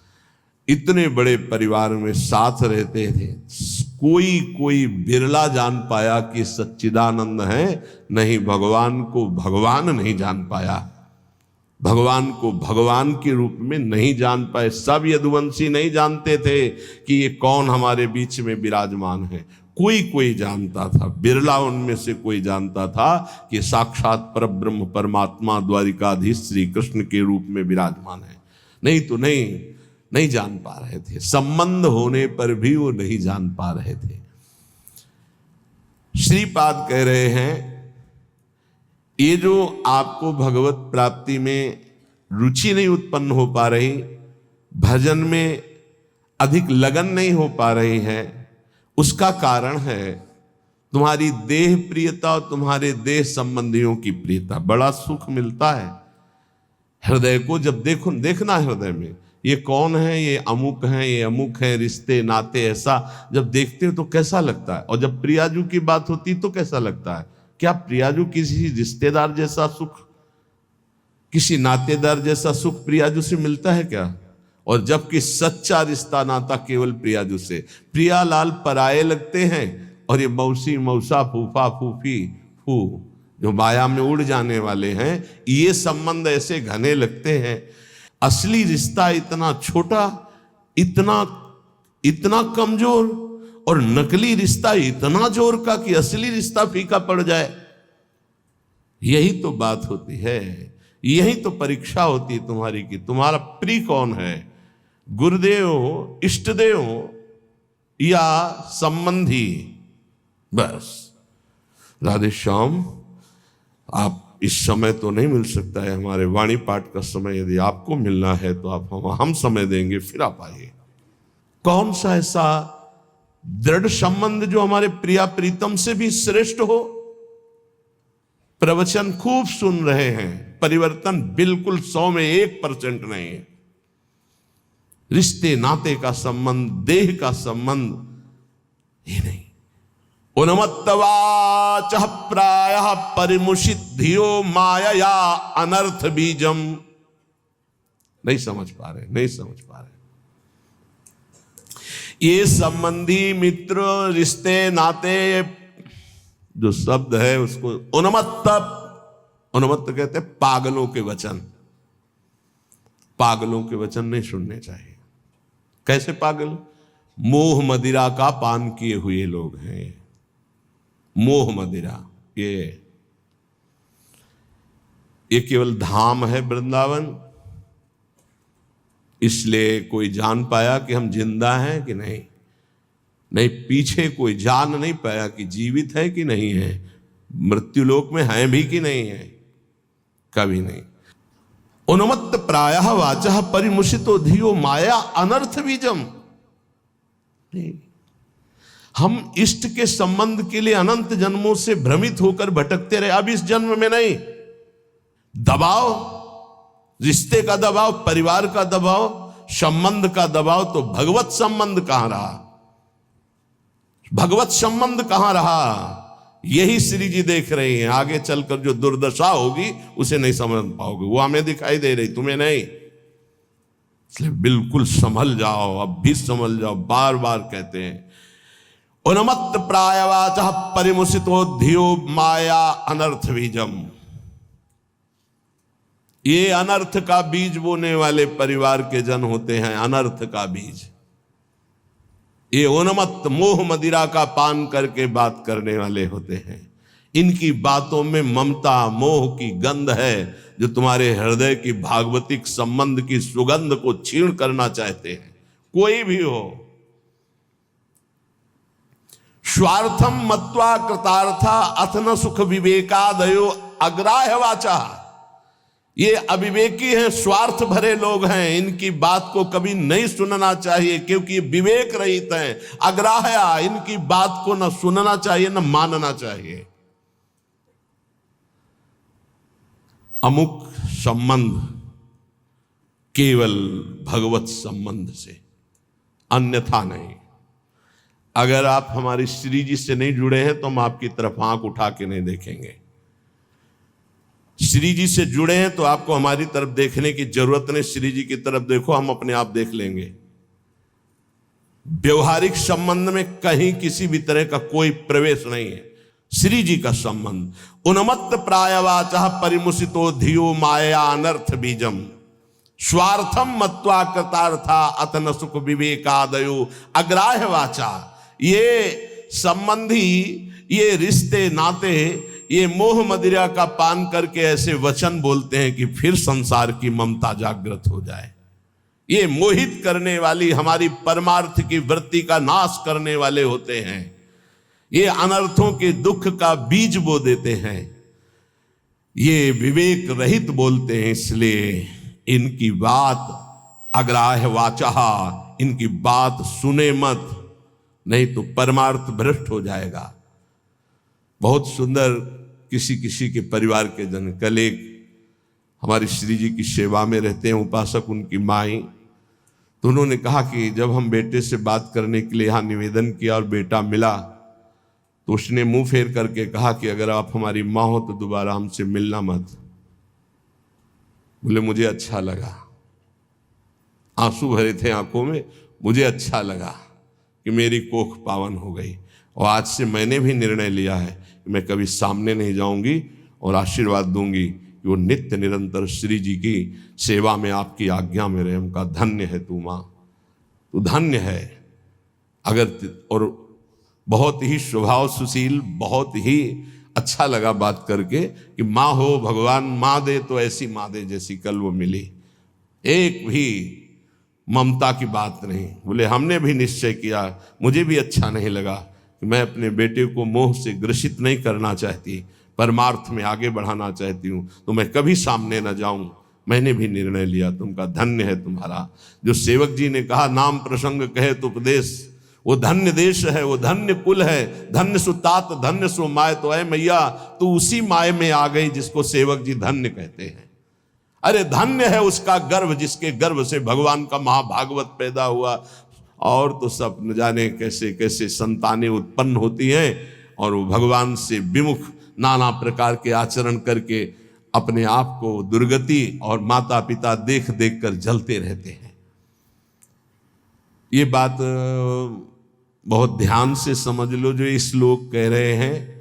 इतने बड़े परिवार में साथ रहते थे, कोई बिरला जान पाया कि सच्चिदानंद है, नहीं भगवान को भगवान नहीं जान पाया, भगवान को भगवान के रूप में नहीं जान पाए। सब यदुवंशी नहीं जानते थे कि ये कौन हमारे बीच में विराजमान है, कोई जानता था, बिरला उनमें से कोई जानता था कि साक्षात परब्रह्म परमात्मा द्वारिकाधीश श्री कृष्ण के रूप में विराजमान है। नहीं तो नहीं जान पा रहे थे, संबंध होने पर भी वो नहीं जान पा रहे थे। श्रीपाद कह रहे हैं, ये जो आपको भगवत प्राप्ति में रुचि नहीं उत्पन्न हो पा रही, भजन में अधिक लगन नहीं हो पा रही है, उसका कारण है तुम्हारी देह प्रियता और तुम्हारे देह संबंधियों की प्रियता। बड़ा सुख मिलता है हृदय को जब देखना हृदय में ये कौन है, ये अमुक है, ये अमुक है, रिश्ते नाते, ऐसा जब देखते हो तो कैसा लगता है। और जब प्रियाजू की बात होती तो कैसा लगता है। क्या प्रियाजू किसी रिश्तेदार जैसा सुख, किसी नातेदार जैसा सुख प्रियाजू से मिलता है क्या? और जबकि सच्चा रिश्ता नाता केवल प्रियाजू से। प्रियालाल पराये लगते हैं और ये मौसी मौसा फूफा फूफी फू जो माया में उड़ जाने वाले हैं, ये संबंध ऐसे घने लगते हैं। असली रिश्ता इतना छोटा, इतना कमजोर, और नकली रिश्ता इतना जोर का कि असली रिश्ता फीका पड़ जाए। यही तो बात होती है, यही तो परीक्षा होती है तुम्हारी कि तुम्हारा प्रिय कौन है, गुरुदेव हो, इष्टदेव हो या संबंधी। बस राधे श्याम, आप इस समय तो नहीं मिल सकता है, हमारे वाणी पाठ का समय यदि आपको मिलना है तो आप हम समय देंगे, फिर आप आइए। कौन सा ऐसा दृढ़ संबंध जो हमारे प्रिया प्रीतम से भी श्रेष्ठ हो। प्रवचन खूब सुन रहे हैं, परिवर्तन बिल्कुल 100 में 1% नहीं है। रिश्ते नाते का संबंध, देह का संबंध ही नहीं। उन्मत्तवाच प्रायः परिमुषित धियो माया अनर्थ बीजम। नहीं समझ पा रहे। ये संबंधी मित्र रिश्ते नाते जो शब्द है उसको उन्मत्त कहते हैं पागलों के वचन। पागलों के वचन नहीं सुनने चाहिए। कैसे पागल? मोह मदिरा का पान किए हुए लोग हैं। मोह मदिरा ये केवल धाम है वृंदावन, इसलिए कोई जान पाया कि हम जिंदा हैं कि नहीं, पीछे कोई जान नहीं पाया कि जीवित है कि नहीं है, मृत्युलोक में हैं भी कि नहीं है, कभी नहीं। उन्मत्त प्रायः वाचः परिमुषितो धियो माया अनर्थ बीजम। हम इष्ट के संबंध के लिए अनंत जन्मों से भ्रमित होकर भटकते रहे। अब इस जन्म में नहीं, दबाव, रिश्ते का दबाव, परिवार का दबाव, संबंध का दबाव, तो भगवत संबंध कहां रहा? भगवत संबंध कहां रहा? यही श्री जी देख रहे हैं। आगे चलकर जो दुर्दशा होगी उसे नहीं समझ पाओगे, वो हमें दिखाई दे रही, तुम्हें नहीं। इसलिए बिल्कुल संभल जाओ, अब भी संभल जाओ। बार बार कहते हैं उन्मत्त प्रायवाचः परिमुषितो धियो माया अनर्थ बीजम। ये अनर्थ का बीज बोने वाले परिवार के जन होते हैं। अनर्थ का बीज, ये उन्मत्त मोह मदिरा का पान करके बात करने वाले होते हैं। इनकी बातों में ममता मोह की गंध है जो तुम्हारे हृदय की भागवतिक संबंध की सुगंध को छीण करना चाहते हैं। कोई भी हो। स्वार्थम मत्वा कृतार्था अथ न सुख विवेकादयो अग्राह्य वाचा। ये अविवेकी हैं, स्वार्थ भरे लोग हैं, इनकी बात को कभी नहीं सुनना चाहिए क्योंकि विवेक रहित हैं। अग्राह्य, इनकी बात को न सुनना चाहिए न मानना चाहिए। अमुक संबंध केवल भगवत संबंध से, अन्यथा नहीं। अगर आप हमारी श्री जी से नहीं जुड़े हैं तो हम आपकी तरफ आंख उठा के नहीं देखेंगे। श्री जी से जुड़े हैं तो आपको हमारी तरफ देखने की जरूरत नहीं। श्री जी की तरफ देखो, हम अपने आप देख लेंगे। व्यवहारिक संबंध में कहीं किसी भी तरह का कोई प्रवेश नहीं है। श्री जी का संबंध उन्मत्त प्रायवाचा परिमुसितो धियो माया अनर्थ बीजम स्वार्थम मत्वा कृतार्था अत न सुख विवेकादयो अग्राह्य वाचा। ये संबंधी, ये रिश्ते नाते, ये मोह मदिरा का पान करके ऐसे वचन बोलते हैं कि फिर संसार की ममता जागृत हो जाए। ये मोहित करने वाली, हमारी परमार्थ की वृत्ति का नाश करने वाले होते हैं। ये अनर्थों के दुख का बीज बो देते हैं। ये विवेक रहित बोलते हैं, इसलिए इनकी बात अग्राह्य वाचा, इनकी बात सुने मत, नहीं तो परमार्थ भ्रष्ट हो जाएगा। बहुत सुंदर किसी किसी के परिवार के जन, कल एक हमारी श्री जी की सेवा में रहते हैं उपासक, उनकी माई, तो उन्होंने कहा कि जब हम बेटे से बात करने के लिए यहाँ निवेदन किया और बेटा मिला तो उसने मुंह फेर करके कहा कि अगर आप हमारी माँ हो तो दोबारा हमसे मिलना मत। बोले मुझे अच्छा लगा, आंसू भरे थे आंखों में, मुझे अच्छा लगा कि मेरी कोख पावन हो गई। और आज से मैंने भी निर्णय लिया है कि मैं कभी सामने नहीं जाऊंगी और आशीर्वाद दूंगी कि वो नित्य निरंतर श्री जी की सेवा में आपकी आज्ञा में रहे। उनका धन्य है तू माँ, तू धन्य है। और बहुत ही स्वभाव सुशील, बहुत ही अच्छा लगा बात करके कि माँ हो, भगवान माँ दे तो ऐसी माँ दे जैसी कल वो मिली। एक भी ममता की बात नहीं। बोले हमने भी निश्चय किया, मुझे भी अच्छा नहीं लगा कि मैं अपने बेटे को मोह से ग्रसित नहीं करना चाहती, परमार्थ में आगे बढ़ाना चाहती हूँ, तो मैं कभी सामने न जाऊं। मैंने भी निर्णय लिया। तुमका धन्य है तुम्हारा। जो सेवक जी ने कहा नाम प्रसंग कहे तो उपदेश, वो धन्य देश है, वो धन्य कुल है, धन्य सुतात धन्य सो माय। तो ऐ मैया तू उसी माय में आ गई जिसको सेवक जी धन्य कहते हैं। अरे धन्य है उसका गर्भ जिसके गर्भ से भगवान का महाभागवत पैदा हुआ। और तो सब न जाने कैसे कैसे संतानें उत्पन्न होती हैं और वो भगवान से विमुख नाना प्रकार के आचरण करके अपने आप को दुर्गति और माता पिता देख देख कर जलते रहते हैं। ये बात बहुत ध्यान से समझ लो जो इस श्लोक कह रहे हैं।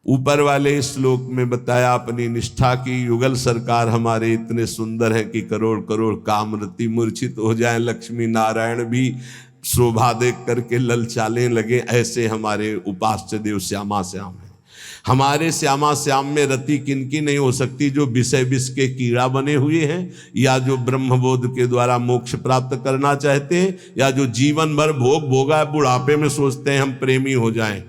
ऊपर वाले श्लोक में बताया अपनी निष्ठा की युगल सरकार हमारे इतने सुंदर है कि करोड़ करोड़ कामरति मूर्छित हो जाए, लक्ष्मी नारायण भी शोभा देख करके ललचाने लगे, ऐसे हमारे उपास्य देव श्यामा श्याम है। हमारे श्यामा श्याम में रति किनकी नहीं हो सकती जो विषय विष के कीड़ा बने हुए हैं, या जो ब्रह्मबोध के द्वारा मोक्ष प्राप्त करना चाहते हैं, या जो जीवन भर भोग भोगा बुढ़ापे में सोचते हैं हम प्रेमी हो जाएं।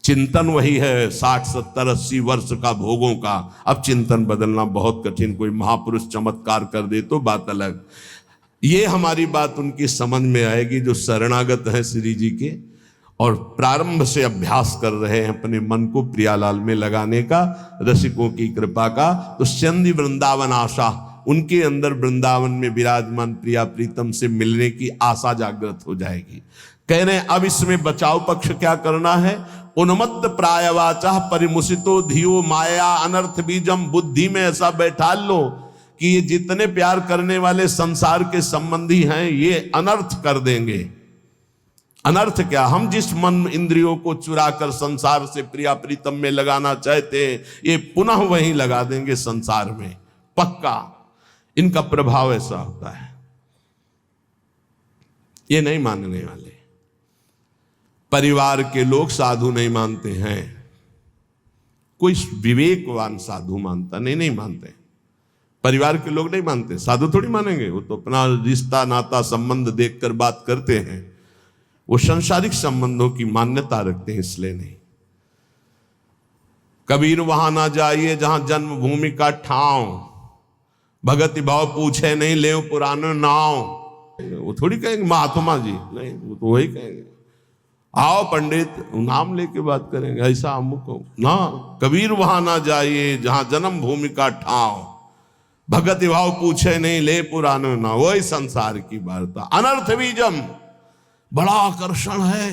चिंतन वही है 60 70 80 वर्ष का भोगों का। अब चिंतन बदलना बहुत कठिन, कोई महापुरुष चमत्कार कर दे तो बात अलग। ये हमारी बात उनकी समझ में आएगी जो शरणागत है श्री जी के और प्रारंभ से अभ्यास कर रहे हैं अपने मन को प्रियालाल में लगाने का, रसिकों की कृपा का। तो चंदी वृंदावन आशा, उनके अंदर वृंदावन में विराजमान प्रिया प्रीतम से मिलने की आशा जागृत हो जाएगी। कह रहे हैं अब इसमें बचाव पक्ष क्या करना है। उन्मत्त प्रायवाचा परिमुसितो धियो माया अनर्थ बीजम। बुद्धि में ऐसा बैठा लो कि ये जितने प्यार करने वाले संसार के संबंधी हैं ये अनर्थ कर देंगे। अनर्थ क्या, हम जिस मन इंद्रियों को चुरा कर संसार से प्रिया प्रीतम में लगाना चाहते हैं ये पुनः वहीं लगा देंगे संसार में, पक्का। इनका प्रभाव ऐसा होता है, ये नहीं मानने वाले। परिवार के लोग साधु नहीं मानते हैं, कोई विवेकवान साधु मानता नहीं, नहीं मानते। परिवार के लोग नहीं मानते, साधु थोड़ी मानेंगे। वो तो अपना रिश्ता नाता संबंध देखकर बात करते हैं, वो संसारिक संबंधों की मान्यता रखते हैं, इसलिए नहीं। कबीर वहां ना जाइए जहां जन्मभूमि का ठाव, भगति भाव पूछे नहीं ले पुराने नाव। वो थोड़ी कहेंगे महात्मा जी, नहीं, वो तो वही कहेंगे आओ पंडित, नाम लेके बात करेंगे, ऐसा अमुक ना। कबीर वहां ना जाइए जहां जन्म भूमि का ठाव, भगति भाव पूछे नहीं ले पुराने नाव। वही संसार की वार्ता। अनर्थ बीजम, बड़ा आकर्षण है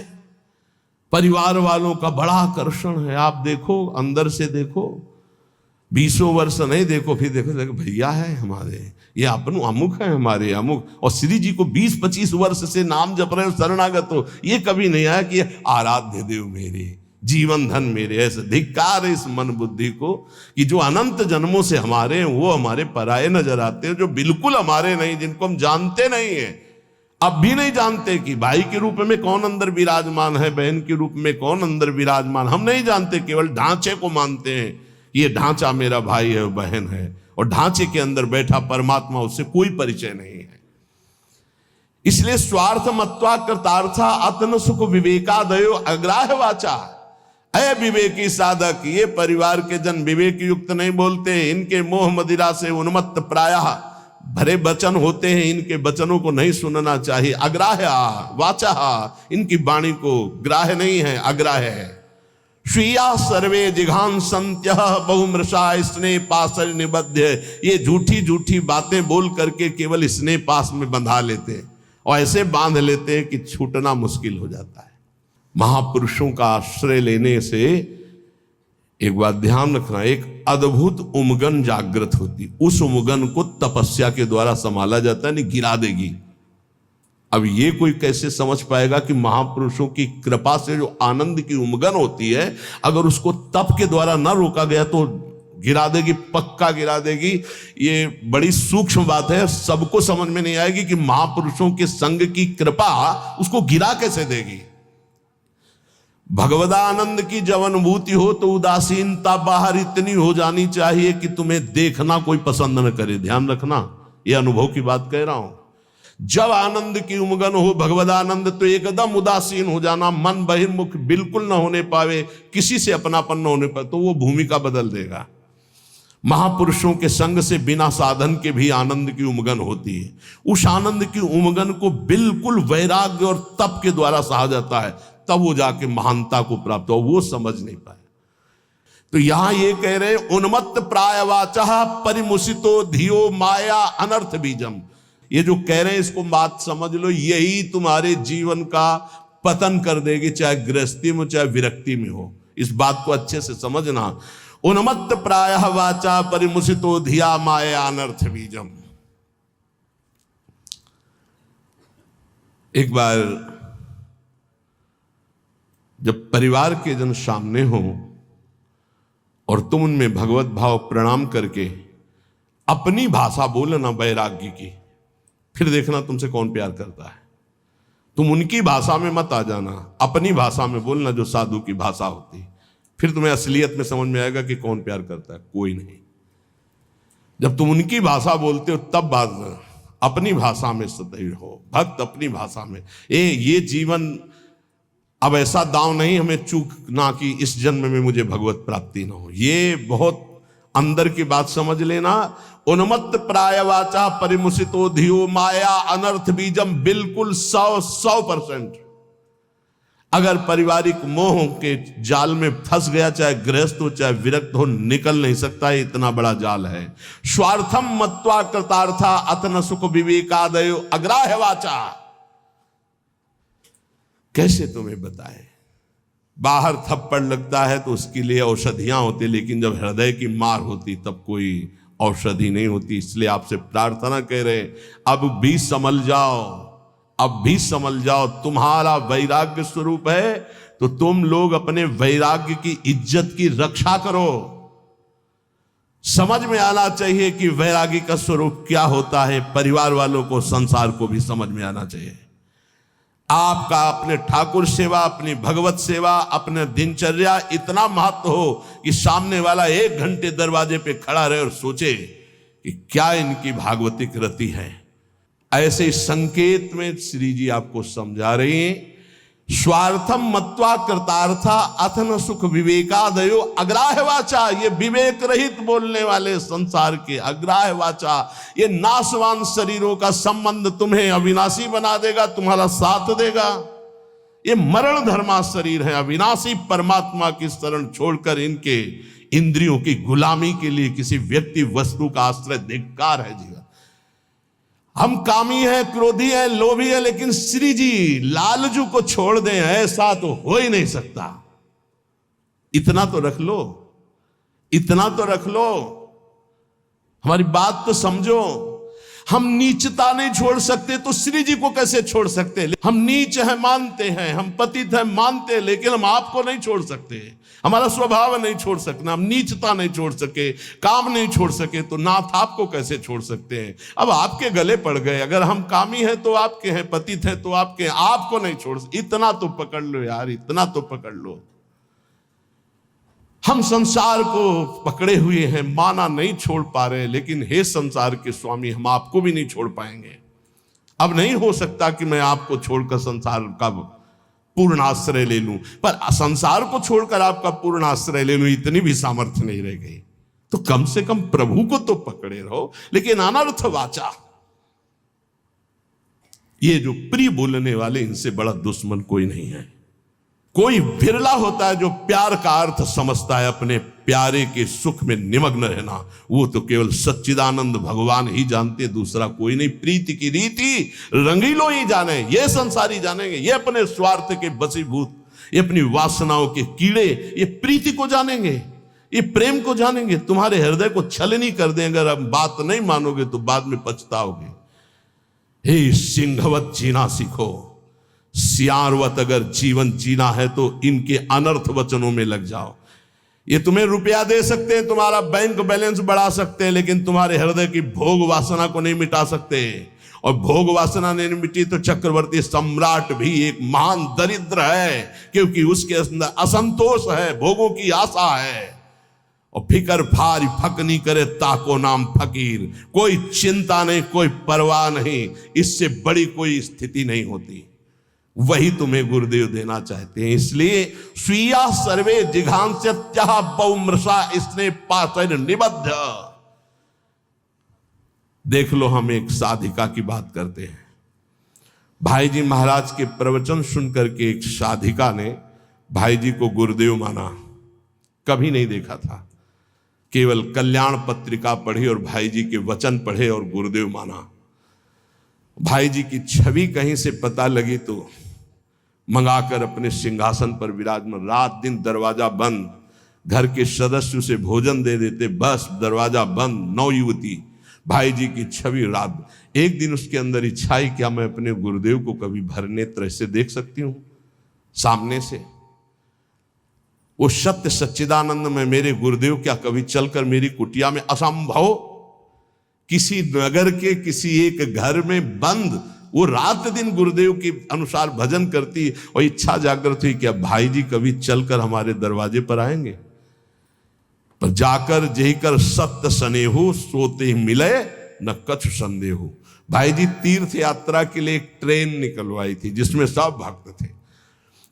परिवार वालों का, बड़ा आकर्षण है। आप देखो, अंदर से देखो, 20 वर्ष नहीं देखो, फिर देखो भैया है हमारे, ये अपन अमुक है हमारे अमुक। और श्री जी को 20-25 वर्ष से नाम जप रहे हो, शरणागत हो, ये कभी नहीं आया कि आराध्य देव मेरे, जीवन धन मेरे। ऐसे धिक्कार है इस मन बुद्धि को कि जो अनंत जन्मों से हमारे हैं वो हमारे पराये नजर आते हैं, जो बिल्कुल हमारे नहीं, जिनको हम जानते नहीं है, अब भी नहीं जानते कि भाई के रूप में कौन अंदर विराजमान है, बहन के रूप में कौन अंदर विराजमान, हम नहीं जानते। केवल ढांचे को मानते हैं, ये ढांचा मेरा भाई है, बहन है, और ढांचे के अंदर बैठा परमात्मा, उससे कोई परिचय नहीं है। इसलिए स्वार्थ मत्वा कृतार्था अतन सुख विवेकादयो अग्राह्य वाचा। अय विवेकी साधक, ये परिवार के जन विवेक युक्त नहीं बोलते, इनके मोह मदिरा से उन्मत्त प्रायः भरे वचन होते हैं, इनके वचनों को नहीं सुनना चाहिए। अग्राह्य वाचा, इनकी वाणी को ग्राह्य नहीं है, अग्राह्य है। स्वीया सर्वे जिघान संत्य बहुमृषा स्नेह पास निबद्ध। ये झूठी झूठी बातें बोल करके केवल स्नेह पास में बंधा लेते हैं, और ऐसे बांध लेते हैं कि छूटना मुश्किल हो जाता है। महापुरुषों का आश्रय लेने से एक बात ध्यान रखना, एक अद्भुत उमगन जागृत होती, उस उमगन को तपस्या के द्वारा संभाला जाता है, नहीं गिरा देगी। अब ये कोई कैसे समझ पाएगा कि महापुरुषों की कृपा से जो आनंद की उमगन होती है, अगर उसको तप के द्वारा न रोका गया तो गिरा देगी, पक्का गिरा देगी। ये बड़ी सूक्ष्म बात है, सबको समझ में नहीं आएगी कि महापुरुषों के संग की कृपा उसको गिरा कैसे देगी। भगवदानंद की जब अनुभूति हो तो उदासीनता बाहर इतनी हो जानी चाहिए कि तुम्हें देखना कोई पसंद न करे। ध्यान रखना, यह अनुभव की बात कह रहा हूं। जब आनंद की उमगन हो, भगवदानंद, तो एकदम उदासीन हो जाना, मन बहिर्मुख बिल्कुल न होने पावे, किसी से अपनापन न होने पाए, तो वो भूमिका बदल देगा। महापुरुषों के संग से बिना साधन के भी आनंद की उमगन होती है। उस आनंद की उमगन को बिल्कुल वैराग्य और तप के द्वारा सहा जाता है, तब वो जाके महानता को प्राप्त हो। वो समझ नहीं पाए। तो यहां ये कह रहे, उन्मत्त प्राय वाचा परिमुसितो धियो माया अनर्थ बीजम। ये जो कह रहे हैं इसको बात समझ लो, यही तुम्हारे जीवन का पतन कर देगी, चाहे गृहस्थी में चाहे विरक्ति में हो। इस बात को अच्छे से समझना। उन्मत्त प्रायः वाचा परिमुसितो धिया माया अनर्थ बीजम। एक बार जब परिवार के जन सामने हो और तुम उनमें भगवत भाव प्रणाम करके अपनी भाषा बोलना वैराग्य की, फिर देखना तुमसे कौन प्यार करता है। तुम उनकी भाषा में मत आ जाना, अपनी भाषा में बोलना जो साधु की भाषा होती है। फिर तुम्हें असलियत में समझ में आएगा कि कौन प्यार करता है, कोई नहीं। जब तुम उनकी भाषा बोलते हो तब बात, अपनी भाषा में सदैव हो भक्त, अपनी भाषा में। ये जीवन अब ऐसा दांव नहीं हमें चूकना कि इस जन्म में मुझे भगवत प्राप्ति ना हो। ये बहुत अंदर की बात समझ लेना। उन्मत्त प्राय वाचा परिमुसितो धियो माया अनर्थ बीजम, बिल्कुल 100%। अगर पारिवारिक मोह के जाल में फंस गया, चाहे गृहस्थ हो चाहे विरक्त हो, निकल नहीं सकता। इतना बड़ा जाल है। स्वार्थम मत्वा कृतार्था अतन सुख विवेकादयो अग्राह्य वाचा। कैसे तुम्हें बताए, बाहर थप्पड़ लगता है तो उसके लिए औषधियां होती, लेकिन जब हृदय की मार होती तब कोई औषधि नहीं होती। इसलिए आपसे प्रार्थना कह रहे, अब भी संभल जाओ, अब भी संभल जाओ। तुम्हारा वैराग्य स्वरूप है तो तुम लोग अपने वैराग्य की इज्जत की रक्षा करो। समझ में आना चाहिए कि वैराग्य का स्वरूप क्या होता है। परिवार वालों को, संसार को भी समझ में आना चाहिए। आपका अपने ठाकुर सेवा, अपनी भगवत सेवा, अपने दिनचर्या इतना महत्व हो कि सामने वाला 1 घंटे दरवाजे पे खड़ा रहे और सोचे कि क्या इनकी भागवतिक रति है। ऐसे संकेत में श्री जी आपको समझा रही हैं, स्वार्थम मत्वा कृतार्था अथन सुख विवेकादयो अग्राह्य वाचा। ये विवेक रहित बोलने वाले संसार के अग्राह्य वाचा, ये नाशवान शरीरों का संबंध तुम्हें अविनाशी बना देगा, तुम्हारा साथ देगा। ये मरण धर्मा शरीर है, अविनाशी परमात्मा की शरण छोड़कर इनके इंद्रियों की गुलामी के लिए किसी व्यक्ति वस्तु का आश्रय धिक्कार है जीवन। हम कामी है, क्रोधी है, लोभी है, लेकिन श्री जी लालजू को छोड़ दें ऐसा तो हो ही नहीं सकता। इतना तो रख लो, इतना तो रख लो, हमारी बात तो समझो। हम नीचता नहीं छोड़ सकते तो श्री जी को कैसे छोड़ सकते। हम नीच है मानते हैं, हम पतित है मानते हैं, लेकिन हम आपको नहीं छोड़ सकते। हमारा स्वभाव नहीं छोड़ सकना, हम नीचता नहीं छोड़ सके, काम नहीं छोड़ सके, तो नाथ आपको कैसे छोड़ सकते हैं। अब आपके गले पड़ गए, अगर हम कामी हैं तो आपके हैं, पतित हैं तो आपके हैं, आपको नहीं छोड़ सकते। इतना तो पकड़ लो यार, इतना तो पकड़ लो। हम संसार को पकड़े हुए हैं, माना नहीं छोड़ पा रहे, लेकिन हे संसार के स्वामी, हम आपको भी नहीं छोड़ पाएंगे। अब नहीं हो सकता कि मैं आपको छोड़कर संसार का पूर्ण आश्रय ले लूं, पर संसार को छोड़कर आपका पूर्ण आश्रय ले लूं, इतनी भी सामर्थ्य नहीं रह गई। तो कम से कम प्रभु को तो पकड़े रहो। लेकिन अनर्थ वाचा, ये जो प्रिय बोलने वाले, इनसे बड़ा दुश्मन कोई नहीं है। कोई विरला होता है जो प्यार का अर्थ समझता है, अपने प्यारे के सुख में निमग्न रहना। वो तो केवल सच्चिदानंद भगवान ही जानते, दूसरा कोई नहीं। प्रीति की रीति रंगीलो ही जाने, ये संसारी जानेंगे। ये अपने स्वार्थ के बसीभूत, ये अपनी वासनाओं के कीड़े, ये प्रीति को जानेंगे, ये प्रेम को जानेंगे। तुम्हारे हृदय को छलनी कर दें, अगर अब बात नहीं मानोगे तो बाद में पछताओगे। हे सिंहवत जीना सीखो, सियारवत अगर जीवन जीना है तो इनके अनर्थ वचनों में लग जाओ। ये तुम्हें रुपया दे सकते हैं, तुम्हारा बैंक बैलेंस बढ़ा सकते हैं, लेकिन तुम्हारे हृदय की भोग वासना को नहीं मिटा सकते। और भोग वासना नहीं मिटी तो चक्रवर्ती सम्राट भी एक महान दरिद्र है, क्योंकि उसके अंदर असंतोष है, भोगों की आशा है। और फिकर भारी फकनी करे ताको नाम फकीर। कोई चिंता नहीं, कोई परवाह नहीं, इससे बड़ी कोई स्थिति नहीं होती। वही तुम्हें गुरुदेव देना चाहते हैं। इसलिए स्वीया सर्वे जिघांस्यत्यः बहुमृषा स्नेह पाशैर निबद्ध। देख लो, हम एक साधिका की बात करते हैं। भाई जी महाराज के प्रवचन सुनकर के एक साधिका ने भाई जी को गुरुदेव माना। कभी नहीं देखा था, केवल कल्याण पत्रिका पढ़ी और भाई जी के वचन पढ़े और गुरुदेव माना। भाई जी की छवि कहीं से पता लगी तो मंगाकर अपने सिंहासन पर विराजमान, रात दिन दरवाजा बंद, घर के सदस्य उसे भोजन दे देते, बस दरवाजा बंद। 9 युवती, भाई जी की छवि रात। एक दिन उसके अंदर इच्छा ही, क्या मैं अपने गुरुदेव को कभी भर नेत्र से देख सकती हूं सामने से। वो सत्य सच्चिदानंद में मेरे गुरुदेव क्या कभी चलकर मेरी कुटिया में, असंभव। किसी नगर के किसी एक घर में बंद, वो रात दिन गुरुदेव के अनुसार भजन करती, और इच्छा जागृत हुई, क्या भाई जी कभी चलकर हमारे दरवाजे पर आएंगे। पर जाकर जही कर सत्य सनेहु, सोते ही मिले न कछु संदेहु। भाई जी तीर्थ यात्रा के लिए एक ट्रेन निकलवाई थी जिसमें सब भक्त थे।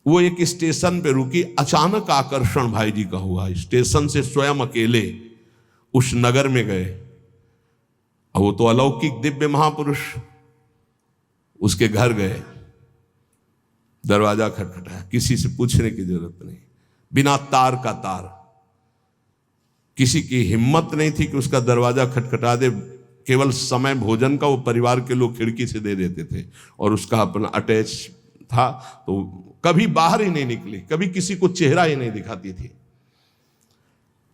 वो एक स्टेशन पे रुकी, अचानक आकर्षण भाई जी का हुआ। स्टेशन से स्वयं अकेले उस नगर में गए, और वो तो अलौकिक दिव्य महापुरुष, उसके घर गए, दरवाजा खटखटाया, किसी से पूछने की जरूरत नहीं, बिना तार का तार। किसी की हिम्मत नहीं थी कि उसका दरवाजा खटखटा दे। केवल समय भोजन का वो परिवार के लोग खिड़की से दे देते थे, और उसका अपना अटैच था, तो कभी बाहर ही नहीं निकली, कभी किसी को चेहरा ही नहीं दिखाती थी।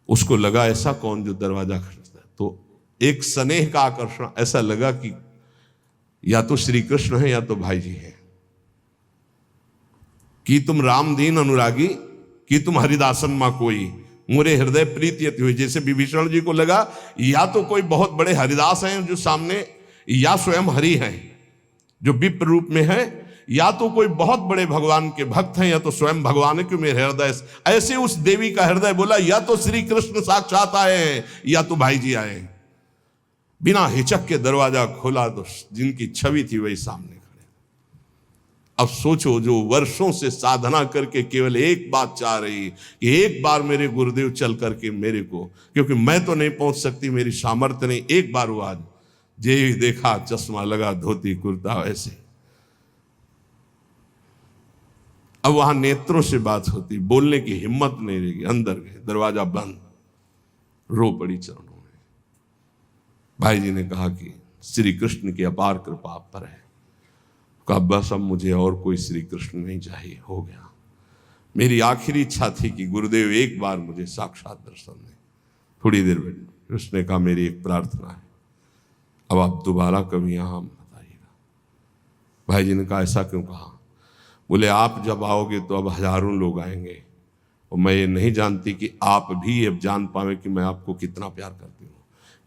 उसको लगा ऐसा कौन जो दरवाजा खटखटाता है, तो एक स्नेह का आकर्षण, ऐसा लगा कि या तो श्री कृष्ण है या तो भाई जी है। कि तुम राम दीन अनुरागी, कि तुम हरिदासन मां कोई, मोरे हृदय प्रीति अति हुई। जैसे विभीषण जी को लगा या तो कोई बहुत बड़े हरिदास हैं जो सामने, या स्वयं हरि हैं जो विप्र रूप में है, या तो कोई बहुत बड़े भगवान के भक्त हैं या तो स्वयं भगवान है कि मेरे हृदय। ऐसे उस देवी का हृदय बोला या तो श्री कृष्ण साक्षात आए हैं या तो भाई जी आए हैं। बिना हिचक के दरवाजा खोला तो जिनकी छवि थी वही सामने खड़े। अब सोचो, जो वर्षों से साधना करके केवल एक बात चाह रही कि एक बार मेरे गुरुदेव चल करके मेरे को, क्योंकि मैं तो नहीं पहुंच सकती, मेरी सामर्थ्य नहीं, एक बार वो आज जे देखा चश्मा लगा, धोती कुर्ता वैसे। अब वहां नेत्रों से बात होती, बोलने की हिम्मत नहीं रहेगी। अंदर गए, दरवाजा बंद, रो पड़ी चरणों में। भाई जी ने कहा कि श्री कृष्ण की अपार कृपा आप पर है। कहा बस अब मुझे और कोई श्री कृष्ण नहीं चाहिए, हो गया। मेरी आखिरी इच्छा थी कि गुरुदेव एक बार मुझे साक्षात दर्शन दें। थोड़ी देर बैठे, उसने कहा मेरी एक प्रार्थना है, अब आप दोबारा कभी यहाँ बताइएगा। भाई जी ने कहा ऐसा क्यों कहा? बोले आप जब आओगे तो अब हजारों लोग आएंगे और मैं ये नहीं जानती कि आप भी अब जान पावे कि मैं आपको कितना प्यार करती हूँ।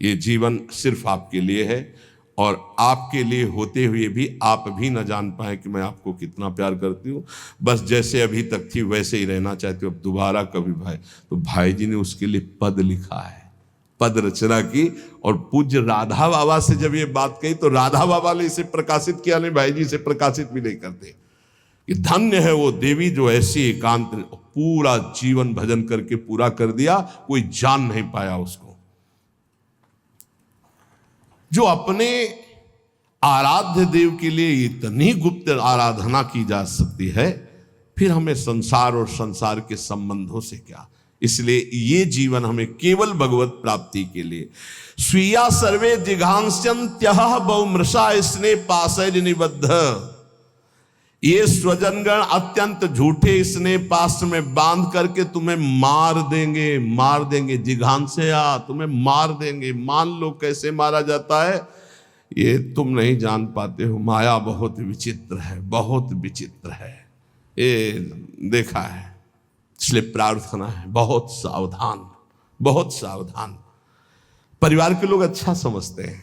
ये जीवन सिर्फ आपके लिए है और आपके लिए होते हुए भी आप भी न जान पाए कि मैं आपको कितना प्यार करती हूँ। बस जैसे अभी तक थी वैसे ही रहना चाहती हूँ, अब दोबारा कभी भाई। तो भाई जी ने उसके लिए पद लिखा है, पद रचना की। और पूज्य राधा बाबा से जब ये बात कही तो राधा बाबा ने इसे प्रकाशित किया, नहीं भाई जी इसे प्रकाशित भी नहीं करते। कि धन्य है वो देवी जो ऐसी एकांत पूरा जीवन भजन करके पूरा कर दिया, कोई जान नहीं पाया उसको। जो अपने आराध्य देव के लिए इतनी गुप्त आराधना की जा सकती है, फिर हमें संसार और संसार के संबंधों से क्या। इसलिए ये जीवन हमें केवल भगवत प्राप्ति के लिए। स्वीया सर्वे जिघांस्यन्त्यः बहुमृषा स्नेह पाशैर् निबद्ध। ये स्वजनगण अत्यंत झूठे स्नेह पास में बांध करके तुम्हें मार देंगे, मार देंगे। जिघांस्या, तुम्हें मार देंगे। मान लो कैसे मारा जाता है, ये तुम नहीं जान पाते हो। माया बहुत विचित्र है, बहुत विचित्र है, ये देखा है। इसलिए प्रार्थना है बहुत सावधान, बहुत सावधान। परिवार के लोग अच्छा समझते हैं,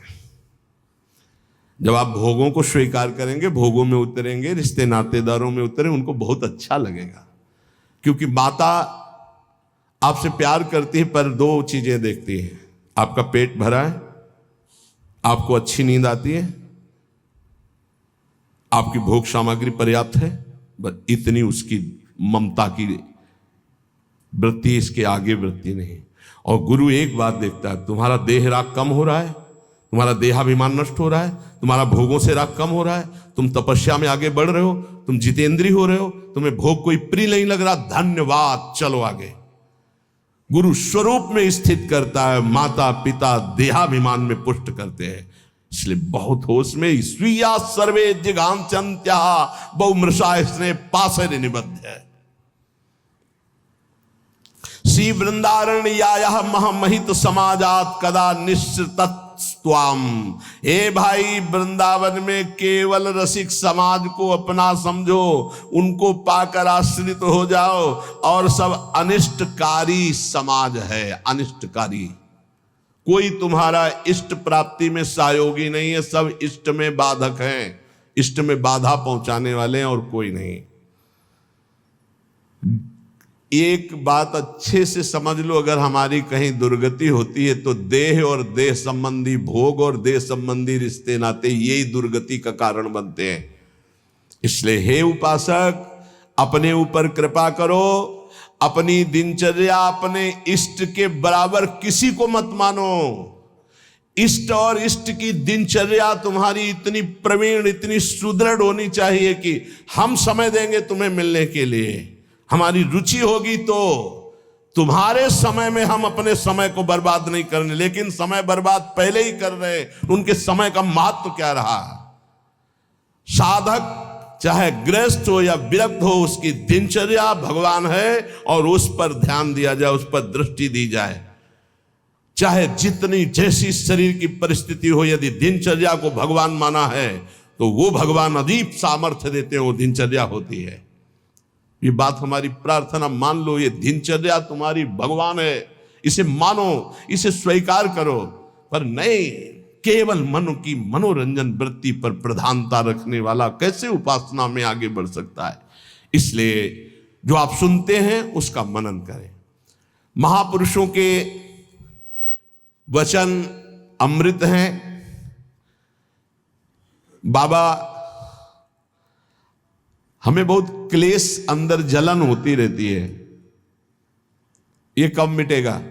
जब आप भोगों को स्वीकार करेंगे, भोगों में उतरेंगे, रिश्ते नातेदारों में उतरें, उनको बहुत अच्छा लगेगा। क्योंकि माता आपसे प्यार करती है पर दो चीजें देखती है, आपका पेट भरा है, आपको अच्छी नींद आती है, आपकी भोग सामग्री पर्याप्त है, बस इतनी उसकी ममता की वृत्ति, इसके आगे वृत्ति नहीं। और गुरु एक बात देखता है, तुम्हारा देह राग कम हो रहा है, तुम्हारा देहाभिमान नष्ट हो रहा है, तुम्हारा भोगों से राग कम हो रहा है, तुम तपस्या में आगे बढ़ रहे हो, तुम जितेंद्रीय हो रहे हो, तुम्हें भोग कोई प्रिय नहीं लग रहा, धन्यवाद, चलो आगे। गुरु स्वरूप में स्थित करता है, माता पिता देहाभिमान में पुष्ट करते हैं। इसलिए बहुत होश में। स्वीया सर्वे जिघांस्यन्त्यः बहुमृषा स्नेह पाशैर् निबद्ध है। श्री वृंदारण्यायः महमहित समाजात कदा निश्चित स्वाम। हे भाई, वृंदावन में केवल रसिक समाज को अपना समझो, उनको पाकर आश्रित हो जाओ, और सब अनिष्टकारी समाज है, अनिष्टकारी। कोई तुम्हारा इष्ट प्राप्ति में सहयोगी नहीं है, सब इष्ट में बाधक हैं, इष्ट में बाधा पहुंचाने वाले हैं, और कोई नहीं। एक बात अच्छे से समझ लो, अगर हमारी कहीं दुर्गति होती है तो देह और देह संबंधी भोग और देह संबंधी रिश्ते नाते यही दुर्गति का कारण बनते हैं। इसलिए हे उपासक, अपने ऊपर कृपा करो, अपनी दिनचर्या अपने इष्ट के बराबर किसी को मत मानो। इष्ट और इष्ट की दिनचर्या तुम्हारी इतनी प्रवीण, इतनी सुदृढ़ होनी चाहिए कि हम समय देंगे तुम्हें मिलने के लिए। हमारी रुचि होगी तो तुम्हारे समय में हम अपने समय को बर्बाद नहीं करने, लेकिन समय बर्बाद पहले ही कर रहे, उनके समय का महत्व क्या रहा। साधक चाहे गृहस्थ हो या विरक्त हो, उसकी दिनचर्या भगवान है और उस पर ध्यान दिया जाए, उस पर दृष्टि दी जाए। चाहे जितनी जैसी शरीर की परिस्थिति हो, यदि दिनचर्या को भगवान माना है तो वो भगवान अदीप सामर्थ्य देते हैं, वो दिनचर्या होती है। ये बात हमारी प्रार्थना मान लो, ये दिनचर्या तुम्हारी भगवान है, इसे मानो, इसे स्वीकार करो। पर नहीं, केवल मन की मनोरंजन वृत्ति पर प्रधानता रखने वाला कैसे उपासना में आगे बढ़ सकता है? इसलिए जो आप सुनते हैं उसका मनन करें। महापुरुषों के वचन अमृत हैं। बाबा, हमें बहुत क्लेश, अंदर जलन होती रहती है, ये कब मिटेगा?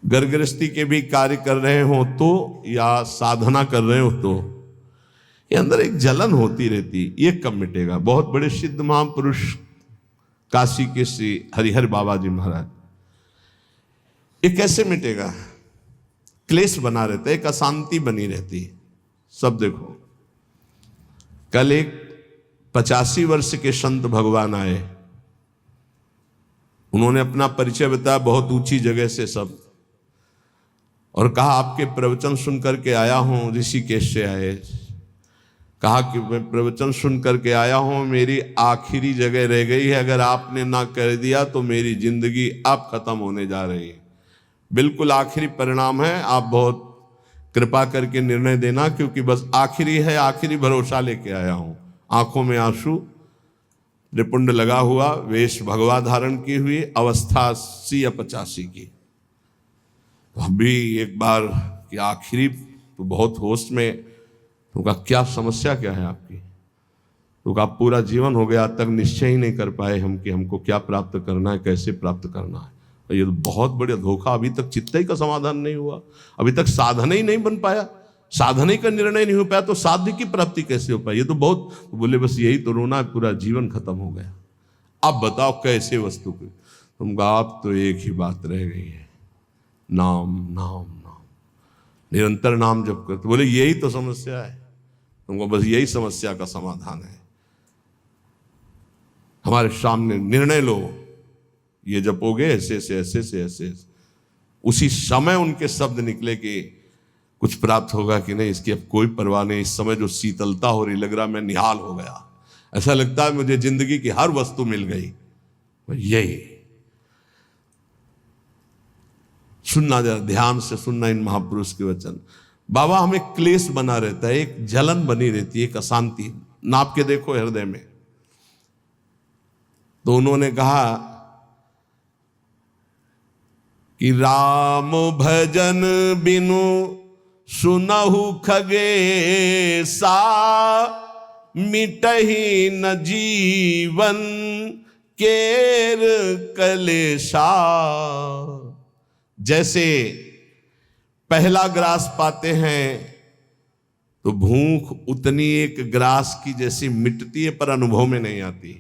घर गृहस्थी के भी कार्य कर रहे हो तो, या साधना कर रहे हो तो, ये अंदर एक जलन होती रहती, ये कब मिटेगा? बहुत बड़े सिद्ध महापुरुष काशी के श्री हरिहर बाबा जी महाराज, ये कैसे मिटेगा? क्लेश बना रहता है, एक अशांति बनी रहती है। सब देखो, कल एक 85 वर्ष के संत भगवान आए, उन्होंने अपना परिचय बताया बहुत ऊंची जगह से सब, और कहा आपके प्रवचन सुन करके आया हूं, ऋषिकेश से आए। कहा कि मैं प्रवचन सुन करके आया हूं, मेरी आखिरी जगह रह गई है, अगर आपने ना कर दिया तो मेरी जिंदगी अब खत्म होने जा रही है। बिल्कुल आखिरी परिणाम है, आप बहुत कृपा करके निर्णय देना, क्योंकि बस आखिरी है, आखिरी भरोसा लेके आया हूं। आंखों में आंसू, त्रिपुंड लगा हुआ, वेश भगवा धारण की हुई, अवस्था 80 या 85 की। अभी एक बार कि आखिरी तो बहुत होश में, तो कहा क्या समस्या क्या है आपकी? तो कहा पूरा जीवन हो गया, आज तक निश्चय ही नहीं कर पाए हम कि हमको क्या प्राप्त करना है, कैसे प्राप्त करना है। और ये तो बहुत बड़ा धोखा, अभी तक चित्त ही का समाधान नहीं हुआ, अभी तक साधन ही नहीं बन पाया, साधन ही का निर्णय नहीं हो पाया, तो साध्य की प्राप्ति कैसे हो पाई? ये तो बहुत, तो बोले बस यही तो रोना, पूरा जीवन खत्म हो गया। अब बताओ कैसे वस्तु की? तुम कहा आप तो एक ही बात रह गई है, नाम नाम नाम, निरंतर नाम जप करते। बोले यही तो समस्या है, तुमको बस यही समस्या का समाधान है। हमारे सामने निर्णय लो, ये जपोगे ऐसे ऐसे ऐसे ऐसे ऐसे, उसी समय उनके शब्द निकले कि कुछ प्राप्त होगा कि नहीं, इसकी अब कोई परवाह नहीं। इस समय जो शीतलता हो रही, लग रहा मैं निहाल हो गया, ऐसा लगता है मुझे जिंदगी की हर वस्तु मिल गई। यही सुनना, जरा ध्यान से सुनना इन महापुरुष के वचन। बाबा, हमें क्लेश बना रहता है, एक जलन बनी रहती है, एक अशांति, नाप के देखो हृदय में। तो उन्होंने कहा कि राम भजन बिनु सुनहु खगेसा, मिटहि न जीवन केर कलेशा। जैसे पहला ग्रास पाते हैं तो भूख उतनी एक ग्रास की जैसी मिटती है, पर अनुभव में नहीं आती।